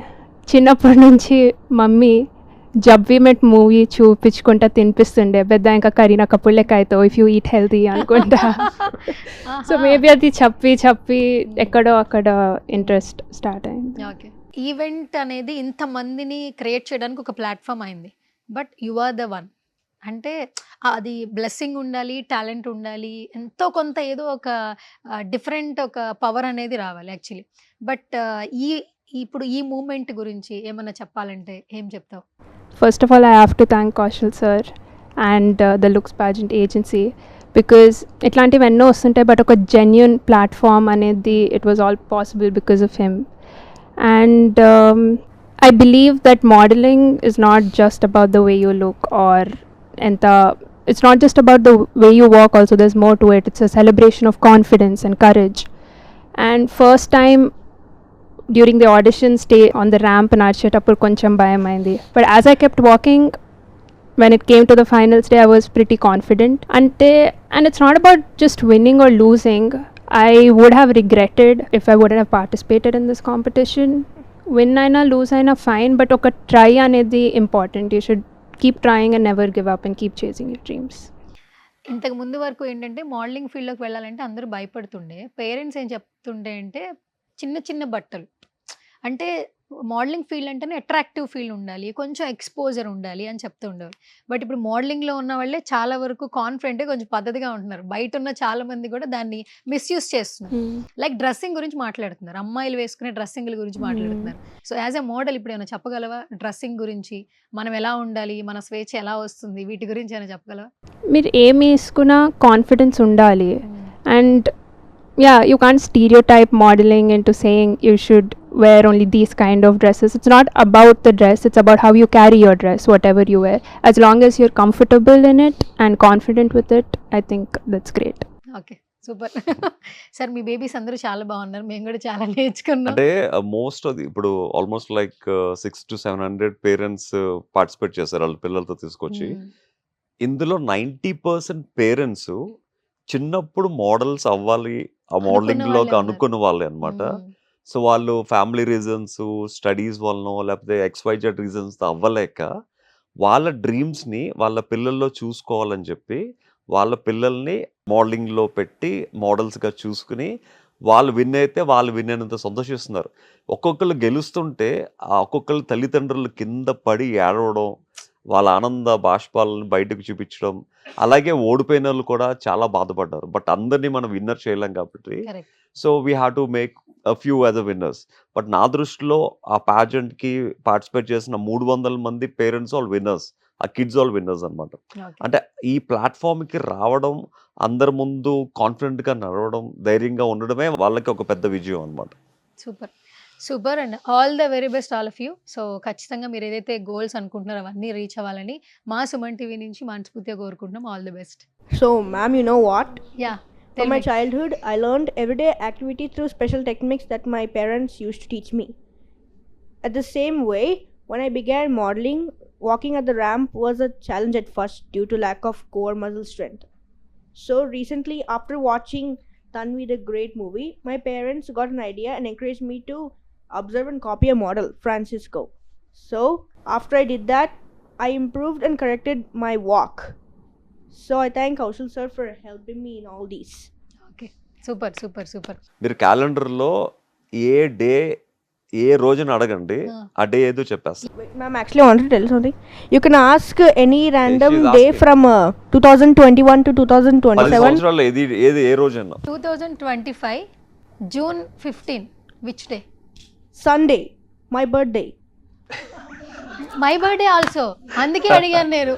చిన్నప్పటి నుంచి మమ్మీ జబ్ వి మెట్ మూవీ చూపించుకుంటా తినిపిస్తుండే. పెద్ద ఇంకా కరీనా కపూర్ లెక్క అవుతావు ఇఫ్ యూ ఈట్ హెల్తీ అనుకుంటా. సో మేబీ అది చెప్పి ఎక్కడో అక్కడ ఇంట్రెస్ట్ స్టార్ట్ అయింది. ఓకే. ఈవెంట్ అనేది ఇంతమందిని క్రియేట్ చేయడానికి ఒక ప్లాట్ఫామ్ అయింది. But you are the one. అంటే అది బ్లెస్సింగ్ ఉండాలి, టాలెంట్ ఉండాలి, ఎంతో కొంత ఏదో ఒక డిఫరెంట్ ఒక పవర్ అనేది రావాలి యాక్చువల్లీ. బట్ ఇప్పుడు ఈ మూమెంట్ గురించి ఏమన్నా చెప్పాలంటే ఏం చెప్తావు? First of all, I have to thank Kaushal sir and the Looks Pageant agency, because ఇట్లాంటివి ఎన్నో వస్తుంటాయి బట్ ఒక జెన్యున్ ప్లాట్ఫామ్ అనేది it was all possible because of him. And I believe that modeling is not just about the way you look or it's not just about the way you walk, also there's more to it. It's a celebration of confidence and courage. And first time during the audition stay on the ramp nadicheటప్పుడు కొంచెం భయం అయింది. But as I kept walking, when it came to the finals day, I was pretty confident. And it's not about just winning or losing. I would have regretted if I wouldn't have participated in this competition. Win aina lose aina fine, but oka try anedi important. You should keep trying and never give up and keep chasing your dreams. ఇంతకు ముందు వరకు ఏంటంటే modelling ఫీల్డ్‌లోకి వెళ్ళాలంటే అందరూ భయపడుతుండే. Parents ఏం చెప్తుండే అంటే చిన్న చిన్న బట్టలు. అంటే మోడలింగ్ ఫీల్డ్ అంటేనే అట్రాక్టివ్ ఫీల్ ఉండాలి. కొంచెం ఎక్స్‌పోజర్ ఉండాలి అని చెప్తూ ఉండేవారు. బట్ ఇప్పుడు మోడలింగ్‌లో ఉన్న వాళ్ళే చాలా వరకు కాన్ఫిడెంట్‌గా కొంచెం పద్ధతిగా ఉంటున్నారు. బయట ఉన్న చాలా మంది కూడా దాన్ని మిస్‌యూజ్ చేస్తున్నారు. లైక్ డ్రెస్సింగ్ గురించి మాట్లాడుతున్నారు. అమ్మాయిలు వేసుకునే డ్రెస్సింగ్‌ల గురించి మాట్లాడుతున్నారు. సో యాస్ ఎ మోడల్ ఇప్పుడు ఏమైనా చెప్పగలవా? డ్రెస్సింగ్ గురించి మనం ఎలా ఉండాలి? మన స్వేచ్ఛ ఎలా వస్తుంది? వీటి గురించి ఏమైనా చెప్పగలవా? మీరు ఏమి వేసుకున్నా కాన్ఫిడెన్స్ ఉండాలి. And yeah, you can't stereotype modeling into saying you should wear only these kind of dresses. It's not about the dress, it's about how you carry your dress, whatever you wear. As long as you're comfortable in it and confident with it, I think that's great. Okay. Super. Sir me babies అందరూ చాలా బాగున్నారు. మేము కూడా చాలా నేర్చుకున్నాం. అంటే most of ఇప్పుడు almost like 600 to 700 parents participate చేశారు వాళ్ళ పిల్లలతో తీసుకొచ్చి. ఇందులో 90% పేరెంట్స్ చిన్నప్పుడు మోడల్స్ అవ్వాలి ఆ మోడలింగ్ లోకి అనుకున్న వాళ్ళే అనమాట. సో వాళ్ళు ఫ్యామిలీ రీజన్స్, స్టడీస్ వలనో లేకపోతే XYZ రీజన్స్ అవ్వలేక వాళ్ళ డ్రీమ్స్ ని వాళ్ళ పిల్లల్లో చూసుకోవాలని చెప్పి వాళ్ళ పిల్లల్ని మోడలింగ్ లో పెట్టి మోడల్స్ గా చూసుకుని వాళ్ళు విన్ అయితే వాళ్ళు విన్ అయినంత సంతోషిస్తున్నారు. ఒక్కొక్కరు గెలుస్తుంటే ఆ ఒక్కొక్కరు తల్లిదండ్రులు కింద పడి ఏడవడం, వాళ్ళ ఆనంద బాష్పాలను బయటకు చూపించడం, అలాగే ఓడిపోయిన వాళ్ళు కూడా చాలా బాధపడ్డారు. బట్ అందరినీ మనం విన్నర్ చేయలేం కాబట్టి Correct. So we have to make a few as a winners. But నా దృష్టిలో ఆ pageant కి పార్టిసిపేట్ చేసిన 300 మంది పేరెంట్స్ ఆల్ విన్నర్స్, ఆ కిడ్స్ ఆల్ విన్నర్స్ అనమాట. ఓకే. అంటే ఈ ప్లాట్ఫామ్కి రావడం, అందరి ముందు కాన్ఫిడెంట్గా నడవడం, ధైర్యంగా ఉండడమే వాళ్ళకి ఒక పెద్ద విజయం అనమాట. Super. Super and all the very best all of you. So ఖచ్చితంగా మీరు ఏదైతే గోల్స్ అనుకుంటున్నారో అవన్నీ రీచ్ అవ్వాలని మా సుమన్ టీవీ నుంచి మనస్ఫూర్తిగా కోరుకుంటున్నాం. All the best. So, ma'am, you know what? Yeah. From my childhood, I learned everyday activity through special techniques that my parents used to teach me. At the same way, when I began modeling, walking at the ramp was a challenge at first due to lack of core muscle strength. So recently, after watching Tanvi the Great movie, my parents got an idea and encouraged me to observe and copy a model, Francisco. So after I did that, I improved and corrected my walk. So I thank Kaushal sir for helping me in all these. Okay. Super super super. మీరు క్యాలెండర్లో ఏ day ఏ రోజున అడగండి, ఆ day ఏదో చెప్పేస్తాను. Wait, ma'am, actually I wanted to tell something. You can ask any random she's day asking. from 2021 to 10 2027. సంవత్సరాల్లో ఏది ఏ రోజన్నా 2025 June 15 which day? Sunday, my birthday. My birthday also. అందుకే అడిగాను నేను.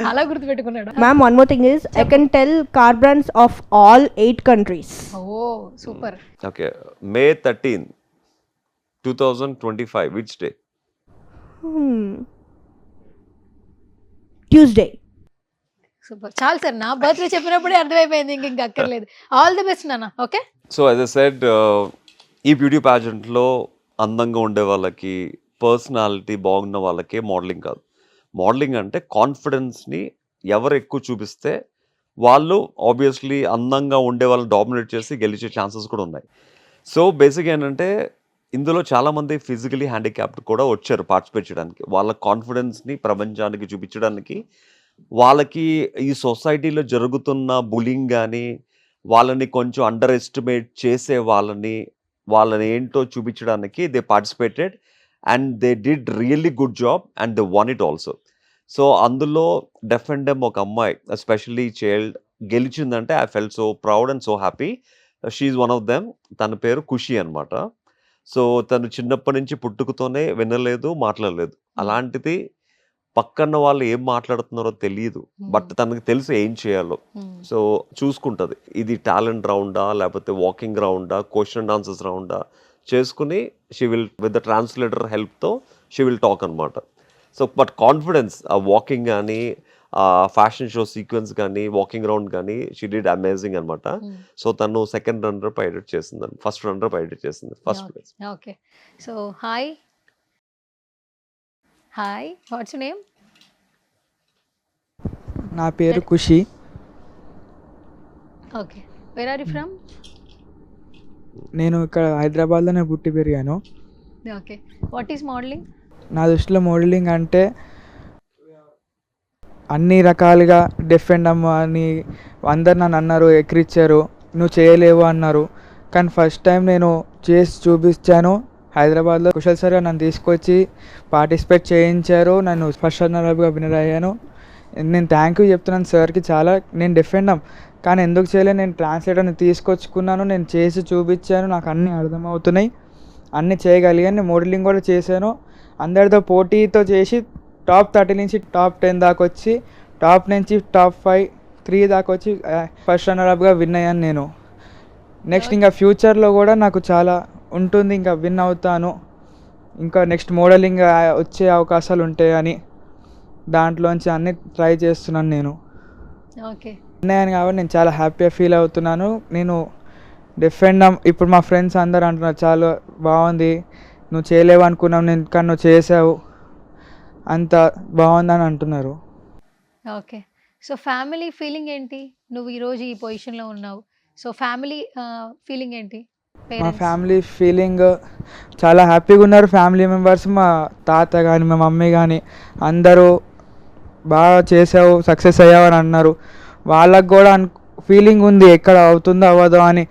అలా గుర్తుపెట్టుకున్నాడు. Ma'am, one more thing is I can tell car brands of all 8 countries. Oh super. Okay. May 13, 2025 which day? Tuesday. Super. చాలు sir, నా birthday చెప్పినప్పుడే అర్థమైపోయింది. ఇంక అక్కర్లేదు. ఆల్ ది బెస్ట్ నాన్న. Okay. So as I said, ఈ beauty ప్యాజెంట్లో అందంగా ఉండే వాళ్ళకి, పర్సనాలిటీ బాగున్న వాళ్ళకే మోడలింగ్ కాదు. మోడలింగ్ అంటే కాన్ఫిడెన్స్ని ఎవరు ఎక్కువ చూపిస్తే వాళ్ళు ఆబ్వియస్లీ అందంగా ఉండే వాళ్ళు డామినేట్ చేసి గెలిచే ఛాన్సెస్ కూడా ఉన్నాయి. సో బేసిక్ ఏంటంటే ఇందులో చాలామంది ఫిజికలీ హ్యాండిక్యాప్డ్ కూడా వచ్చారు పార్టిసిపేట్ చేయడానికి. వాళ్ళ కాన్ఫిడెన్స్ని ప్రపంచానికి చూపించడానికి, వాళ్ళకి ఈ సొసైటీలో జరుగుతున్న బులింగ్ కానీ, వాళ్ళని కొంచెం అండర్ ఎస్టిమేట్ చేసే వాళ్ళని ఏంటో చూపించడానికి they participated and they did really good job and they won it also. So అందులో డెఫ్ అండ్ డెమ్ ఒక అమ్మాయి, ఎస్పెషల్లీ చైల్డ్ గెలిచిందంటే I felt so proud and so happy. She's one of them. తన పేరు ఖుషి అనమాట. సో తను చిన్నప్పటి నుంచి పుట్టుకతోనే వినలేదు, మాట్లాడలేదు. అలాంటిది పక్కన వాళ్ళు ఏం మాట్లాడుతున్నారో తెలియదు, బట్ తనకు తెలుసు ఏం చేయాలో. సో చూసుకుంటుంది, ఇది టాలెంట్ రౌండా లేకపోతే వాకింగ్ రౌండా, క్వశ్చన్ అండ్ ఆన్సర్స్ రౌండా చేసుకుని she will with the translator హెల్ప్తో షీ విల్ టాక్ అనమాట. సో బట్ కాన్ఫిడెన్స్, ఆ వాకింగ్ కానీ, ఆ ఫ్యాషన్ షో సీక్వెన్స్ కానీ, వాకింగ్ రౌండ్ కానీ షీ డిడ్ అమేజింగ్ అనమాట. సో తను సెకండ్ రన్నర్ పై ఎడిట్ చేసింది, ఫస్ట్ రన్నర్ పై ఎడిట్ చేసింది, first place. Okay. So hi hi, what's name? నా పేరు Khushi. Okay. Where are you from? నేను ఇక్కడ హైదరాబాద్లోనే పుట్టి పెరిగాను. ఓకే. What is modelling? నా దృష్టిలో మోడలింగ్ అంటే అన్ని రకాలుగా డిఫెండ్ అమ్మ అని అందరు నన్ను అన్నారు, ఎక్కిరిచ్చారు, నువ్వు చేయలేవు అన్నారు. కానీ ఫస్ట్ టైం నేను చేసి చూపించాను. హైదరాబాద్లో కుశల్ సార్ నన్ను తీసుకొచ్చి పార్టిసిపేట్ చేయించారు. నన్ను ఫస్ట్ రన్నర్గా విన్నర్ అయ్యాను. నేను థ్యాంక్ యూ చెప్తున్నాను సార్కి చాలా. నేను డిఫెండ్ కానీ ఎందుకు చేయలేదు, నేను ట్రాన్స్లేటర్ని తీసుకొచ్చుకున్నాను, నేను చేసి చూపించాను, నాకు అన్నీ అర్థమవుతున్నాయి, అన్నీ చేయగలిగాను. నేను మోడలింగ్ కూడా చేశాను. అందరితో పోటీతో చేసి టాప్ 30 నుంచి టాప్ 10 దాకా వచ్చి, టాప్ నుంచి టాప్ 5, 3 దాకా వచ్చి ఫస్ట్ రన్నర్గా విన్ అయ్యాను నేను. నెక్స్ట్ ఇంకా ఫ్యూచర్లో కూడా నాకు చాలా ఉంటుంది, ఇంకా విన్ అవుతాను, ఇంకా నెక్స్ట్ మోడలింగ్ వచ్చే అవకాశాలు ఉంటాయని దాంట్లోంచి అన్నీ ట్రై చేస్తున్నాను నేను. ఓకే. విన్ అయ్యాను కాబట్టి నేను చాలా హ్యాపీగా ఫీల్ అవుతున్నాను. నేను డిఫెండ్ ఇప్పుడు మా ఫ్రెండ్స్ అందరూ అంటున్నారు చాలా బాగుంది, నువ్వు చేయలేవు అనుకున్నావు నేను, కానీ నువ్వు చేసావు, అంత బాగుందని అంటున్నారు. ఓకే. సో ఫ్యామిలీ ఫీలింగ్ ఏంటి? నువ్వు ఈరోజు ఈ పొజిషన్లో ఉన్నావు, సో ఫ్యామిలీ ఫీలింగ్ ఏంటి? మా ఫ్యామిలీ ఫీలింగ్ చాలా హ్యాపీగా ఉన్నారు. ఫ్యామిలీ మెంబర్స్, మా తాత కానీ మా మమ్మీ కానీ అందరూ బాగా చేసావు, సక్సెస్ అయ్యావు అని అన్నారు. వాళ్ళకు కూడా ఫీలింగ్ ఉంది ఎక్కడ అవుతుందో అవ్వదో అని,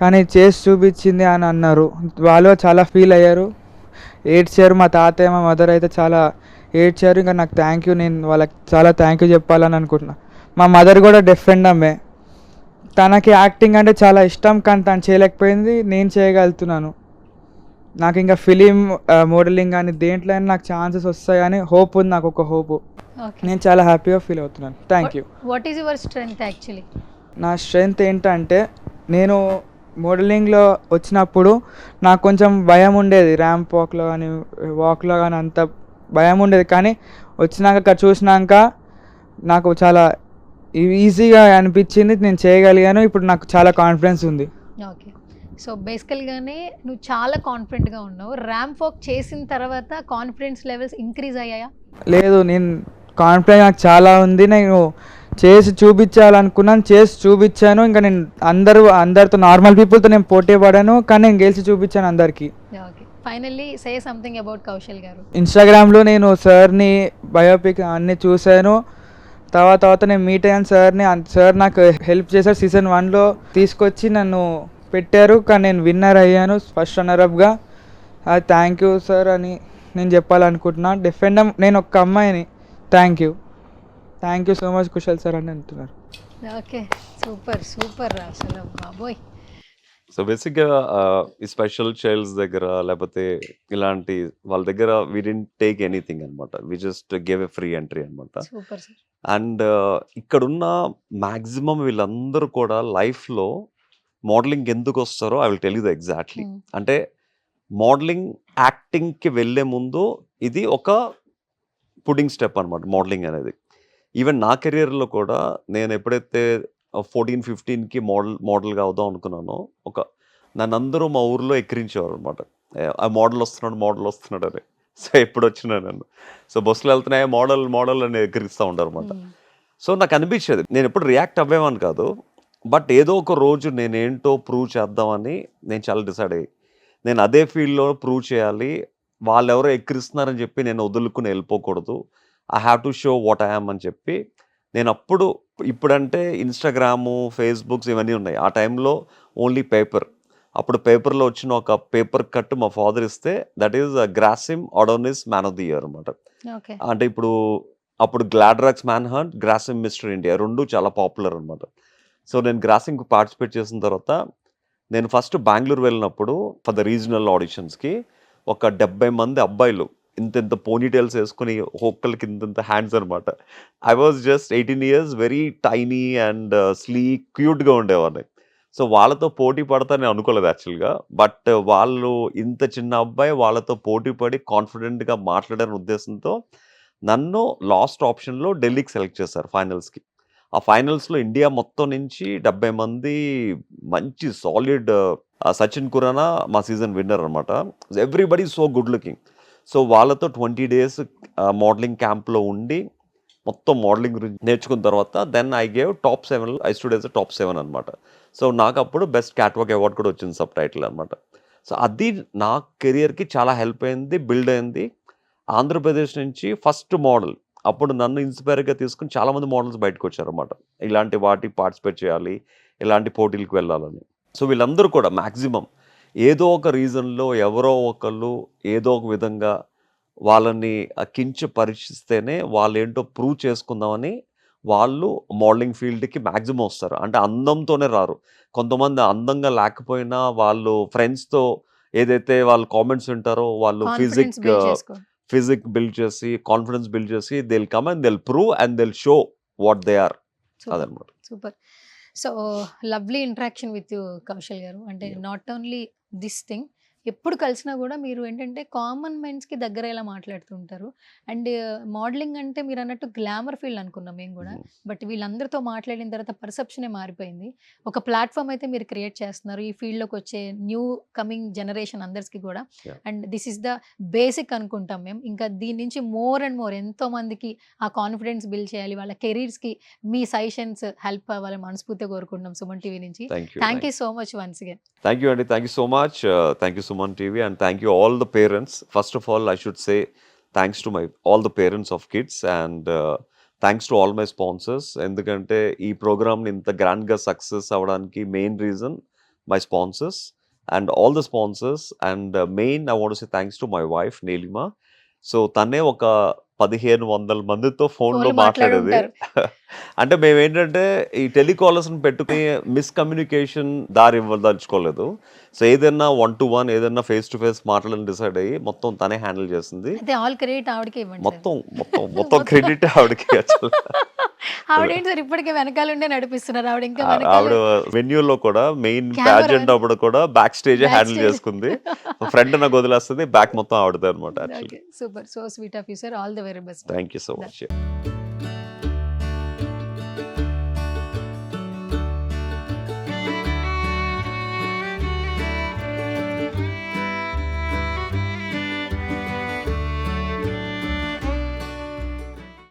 కానీ చేసి చూపించింది అని అన్నారు. వాళ్ళు చాలా ఫీల్ అయ్యారు, ఏడ్చారు. మా తాతయ్య మా మదర్ అయితే చాలా ఏడ్చారు. ఇంకా నాకు థ్యాంక్ యూ, నేను వాళ్ళకి చాలా థ్యాంక్ యూ చెప్పాలని అనుకుంటున్నా. మా మదర్ కూడా డిఫెండ్ అమ్మే, తనకి యాక్టింగ్ అంటే చాలా ఇష్టం కానీ తను చేయలేకపోయింది, నేను చేయగలుగుతున్నాను. నాకు ఇంకా ఫిలిం మోడలింగ్ కానీ దేంట్లో అయినా నాకు ఛాన్సెస్ వస్తాయని హోప్ ఉంది, నాకు ఒక హోప్. నేను చాలా హ్యాపీగా ఫీల్ అవుతున్నాను. Thank you. What is your strength actually? నా స్ట్రెంగ్త్ ఏంటంటే, నేను మోడలింగ్లో వచ్చినప్పుడు నాకు కొంచెం భయం ఉండేది, ర్యాంప్ వాక్లో కానీ అంత భయం ఉండేది. కానీ వచ్చినాక అక్కడ చూసినాక నాకు చాలా ఈజీగా అనిపించింది, నేను చేయగలిగాను. ఇప్పుడు నాకు చాలా కాన్ఫిడెన్స్ ఉంది. ఓకే. సో బేసికల్గానే నువ్వు చాలా కాన్ఫిడెంట్గా ఉన్నావు. ర్యాంప్ వాక్ చేసిన తర్వాత కాన్ఫిడెన్స్ లెవెల్స్ ఇంక్రీజ్ అయ్యాయా? లేదు, నేను కాన్ఫిడెన్స్ నాకు చాలా ఉంది. నేను చేసి చూపించాలనుకున్నాను, చేసి చూపించాను. ఇంకా నేను అందరితో నార్మల్ పీపుల్తో నేను పోటీ పడాను, కానీ నేను గెలిచి చూపించాను అందరికీ. Okay. Finally say something about Kaushal గారు. ఇన్స్టాగ్రామ్లో నేను సార్ని బయోపిక్ అన్నీ చూశాను. తర్వాత నేను మీట్ అయ్యాను సార్ని. సార్ నాకు హెల్ప్ చేశారు, సీజన్ 1లో తీసుకొచ్చి నన్ను పెట్టారు, కానీ నేను విన్నర్ అయ్యాను ఫస్ట్ రన్నర్అప్గా. థ్యాంక్ యూ సార్ అని నేను చెప్పాలనుకుంటున్నాను. డిఫెండ్ నేను ఒక అమ్మాయిని. Thank you so much Kushal sir అని అంటున్నారు. ఓకే, సూపర్ అసలు బాబోయ్. సో బేసిక్గా ఈ స్పెషల్ చైల్డ్స్ దగ్గర లేకపోతే ఇలాంటి వాళ్ళ దగ్గర వి డిడ్ంట్ టేక్ ఎనీథింగ్ అనమాట, we just gave a free entry అనమాట. Super sir. అండ్ ఇక్కడున్న మ్యాక్సిమం వీళ్ళందరూ కూడా లైఫ్లో మోడలింగ్ ఎందుకు వస్తారో I will tell you the exactly. అంటే మోడలింగ్ యాక్టింగ్కి వెళ్ళే ముందు ఇది ఒక పుడింగ్ స్టెప్ అనమాట మోడలింగ్ అనేది. ఈవెన్ నా కెరియర్లో కూడా నేను ఎప్పుడైతే 14-15కి మోడల్గా అవుదాం అనుకున్నానో, నన్ను అందరూ మా ఊర్లో ఎక్కిరించేవారు అనమాట, ఆ మోడల్ వస్తున్నాడు అని. సో ఎప్పుడు వచ్చినా నన్ను, సో బస్సులో వెళ్తున్నాయి మోడల్ అని ఎక్కిరిస్తూ ఉంటారు అనమాట. సో నాకు అనిపించేది, నేను ఎప్పుడు రియాక్ట్ అవ్వేమని కాదు, బట్ ఏదో ఒక రోజు నేనేంటో ప్రూవ్ చేద్దామని నేను చాలా డిసైడ్ అయ్యి, నేను అదే ఫీల్డ్లో ప్రూవ్ చేయాలి, వాళ్ళు ఎవరో ఎక్కిరిస్తున్నారని చెప్పి నేను వదులుకుని వెళ్ళిపోకూడదు, I have to show what I am అని చెప్పి నేను ఇప్పుడంటే ఇన్స్టాగ్రాము, ఫేస్బుక్స్ ఇవన్నీ ఉన్నాయి, ఆ టైంలో ఓన్లీ పేపర్. అప్పుడు పేపర్లో వచ్చిన ఒక పేపర్ కట్ మా ఫాదర్ ఇస్తే, that is Grasim Adonis man of the year అనమాట. అంటే అప్పుడు Gladrags man hunt, Grasim mister India రెండు చాలా పాపులర్ అనమాట. సో నేను గ్రాసింగ్కి పార్టిసిపేట్ చేసిన తర్వాత, నేను ఫస్ట్ బెంగళూరు వెళ్ళినప్పుడు ఫర్ ద రీజనల్ ఆడిషన్స్కి ఒక 70 మంది అబ్బాయిలు ఇంత పోనీటైల్స్ వేసుకుని ఒక్కరికి ఇంత హ్యాండ్స్ అనమాట. I was just 18 years, very tiny and sleek క్యూట్గా ఉండేవాడిని. సో వాళ్ళతో పోటీ పడతానని అనుకోలేదు యాక్చువల్గా, బట్ వాళ్ళు ఇంత చిన్న అబ్బాయి వాళ్ళతో పోటీ పడి కాన్ఫిడెంట్గా మాట్లాడాలని ఉద్దేశంతో నన్ను లాస్ట్ ఆప్షన్లో ఢిల్లీకి సెలెక్ట్ చేశారు ఫైనల్స్కి. ఆ ఫైనల్స్లో ఇండియా మొత్తం నుంచి 70 మంది మంచి సాలిడ్, సచిన్ ఖురానా మా సీజన్ విన్నర్ అనమాట. Everybody so good looking. So వాళ్ళతో 20 days మోడలింగ్ క్యాంప్లో ఉండి మొత్తం మోడలింగ్ గురించి నేర్చుకున్న తర్వాత then I gave top 7, I stood as top 7 అనమాట. సో నాకు అప్పుడు బెస్ట్ క్యాట్వాక్ అవార్డ్ కూడా వచ్చింది, సబ్ టైటిల్ అనమాట. సో అది నా కెరియర్కి చాలా హెల్ప్ అయింది, బిల్డ్ అయింది. ఆంధ్రప్రదేశ్ నుంచి ఫస్ట్ మోడల్ అప్పుడు నన్ను ఇన్స్పైర్గా తీసుకుని చాలామంది మోడల్స్ బయటకు వచ్చారన్నమాట. ఇలాంటి వాటికి పార్టిసిపేట్ చేయాలి, ఇలాంటి పోటీలకు వెళ్ళాలని. సో వీళ్ళందరూ కూడా మ్యాక్సిమం ఏదో ఒక రీజన్లో ఎవరో ఒకళ్ళు ఏదో ఒక విధంగా వాళ్ళని కించపరిచిస్తేనే వాళ్ళు ఏంటో ప్రూవ్ చేసుకుందామని వాళ్ళు మోడలింగ్ ఫీల్డ్కి మ్యాక్సిమం వస్తారు. అంటే అందంతోనే రారు. కొంతమంది అందంగా లేకపోయినా వాళ్ళు ఫ్రెండ్స్తో ఏదైతే వాళ్ళు కామెంట్స్ వింటారో వాళ్ళు కాన్ఫిడెన్స్ బిల్డ్ చేసుకో. ఫిజిక్ బిల్డ్ చేసి కాన్ఫిడెన్స్ బిల్డ్ చేసి they will come and they will prove and they will show what they are. అదనమాట. Super. So lovely interaction with you Kaushal garu. అంటే నాట్ ఓన్లీ దిస్ థింగ్, ఎప్పుడు కలిసినా కూడా మీరు ఏంటంటే కామన్ మైండ్స్కి దగ్గర ఇలా మాట్లాడుతుంటారు. అండ్ మోడలింగ్ అంటే మీరు అన్నట్టు గ్లామర్ ఫీల్డ్ అనుకున్నాం మేము కూడా, బట్ వీళ్ళందరితో మాట్లాడిన తర్వాత పర్సెప్షనే మారిపోయింది. ఒక ప్లాట్ఫామ్ అయితే మీరు క్రియేట్ చేస్తున్నారు ఈ ఫీల్డ్లోకి వచ్చే న్యూ కమింగ్ జనరేషన్ అందరికీ కూడా. And this is the basic అనుకుంటాం మేము. ఇంకా దీని నుంచి మోర్ అండ్ మోర్ ఎంతో మందికి ఆ కాన్ఫిడెన్స్ బిల్డ్ చేయాలి, వాళ్ళ కెరీర్స్కి మీ సజెషన్స్ హెల్ప్ అవ్వాలని మనస్ఫూర్తిగా కోరుకుంటున్నాం సుమన్ టీవీ నుంచి. Thank you so much once again. Thank you, Andy. Thank you so much. Thank you, Suman TV, and thank you all the parents. First of all, I should say thanks to all the parents of kids, and thanks to all my sponsors. ఎందుకంటే ఈ ప్రోగ్రామ్ని ఇంత గ్రాండ్గా success అవ్వడానికి main reason my sponsors and all the sponsors. And main I want say thanks to my wife Neelima. So తనే ఒక 1500 మందితో ఫోన్లో మాట్లాడేది. అంటే మేము ఏంటంటే ఈ టెలికాలర్స్ని పెట్టుకుని మిస్కమ్యూనికేషన్ దారి ఇవ్వదలుచుకోలేదు. సో ఏదైనా 1-to-1 ఏదైనా ఫేస్ టు ఫేస్ మాట్లాడాలని డిసైడ్ అయ్యి మొత్తం తనే హ్యాండిల్ చేసింది. ఆల్ క్రెడిట్ ఆవిడకే ఇవ్వండి. మొత్తం క్రెడిట్ ఆవిడకి. ఆవిడేంటి సార్ ఇప్పటికే వెనకాల ఉండే నడిపిస్తున్నారు. ఆవిడ వెన్యూలో కూడా మెయిన్ ప్యాజెంట్ అప్పుడు కూడా బ్యాక్ స్టేజ్ హ్యాండిల్ చేసుకుంది. ఫ్రంట్ నాకు వదిలేస్తుంది, బ్యాక్ మొత్తం ఆవిడదే అనమాట. Super, so sweet of you sir. All the very best. Thank you so much.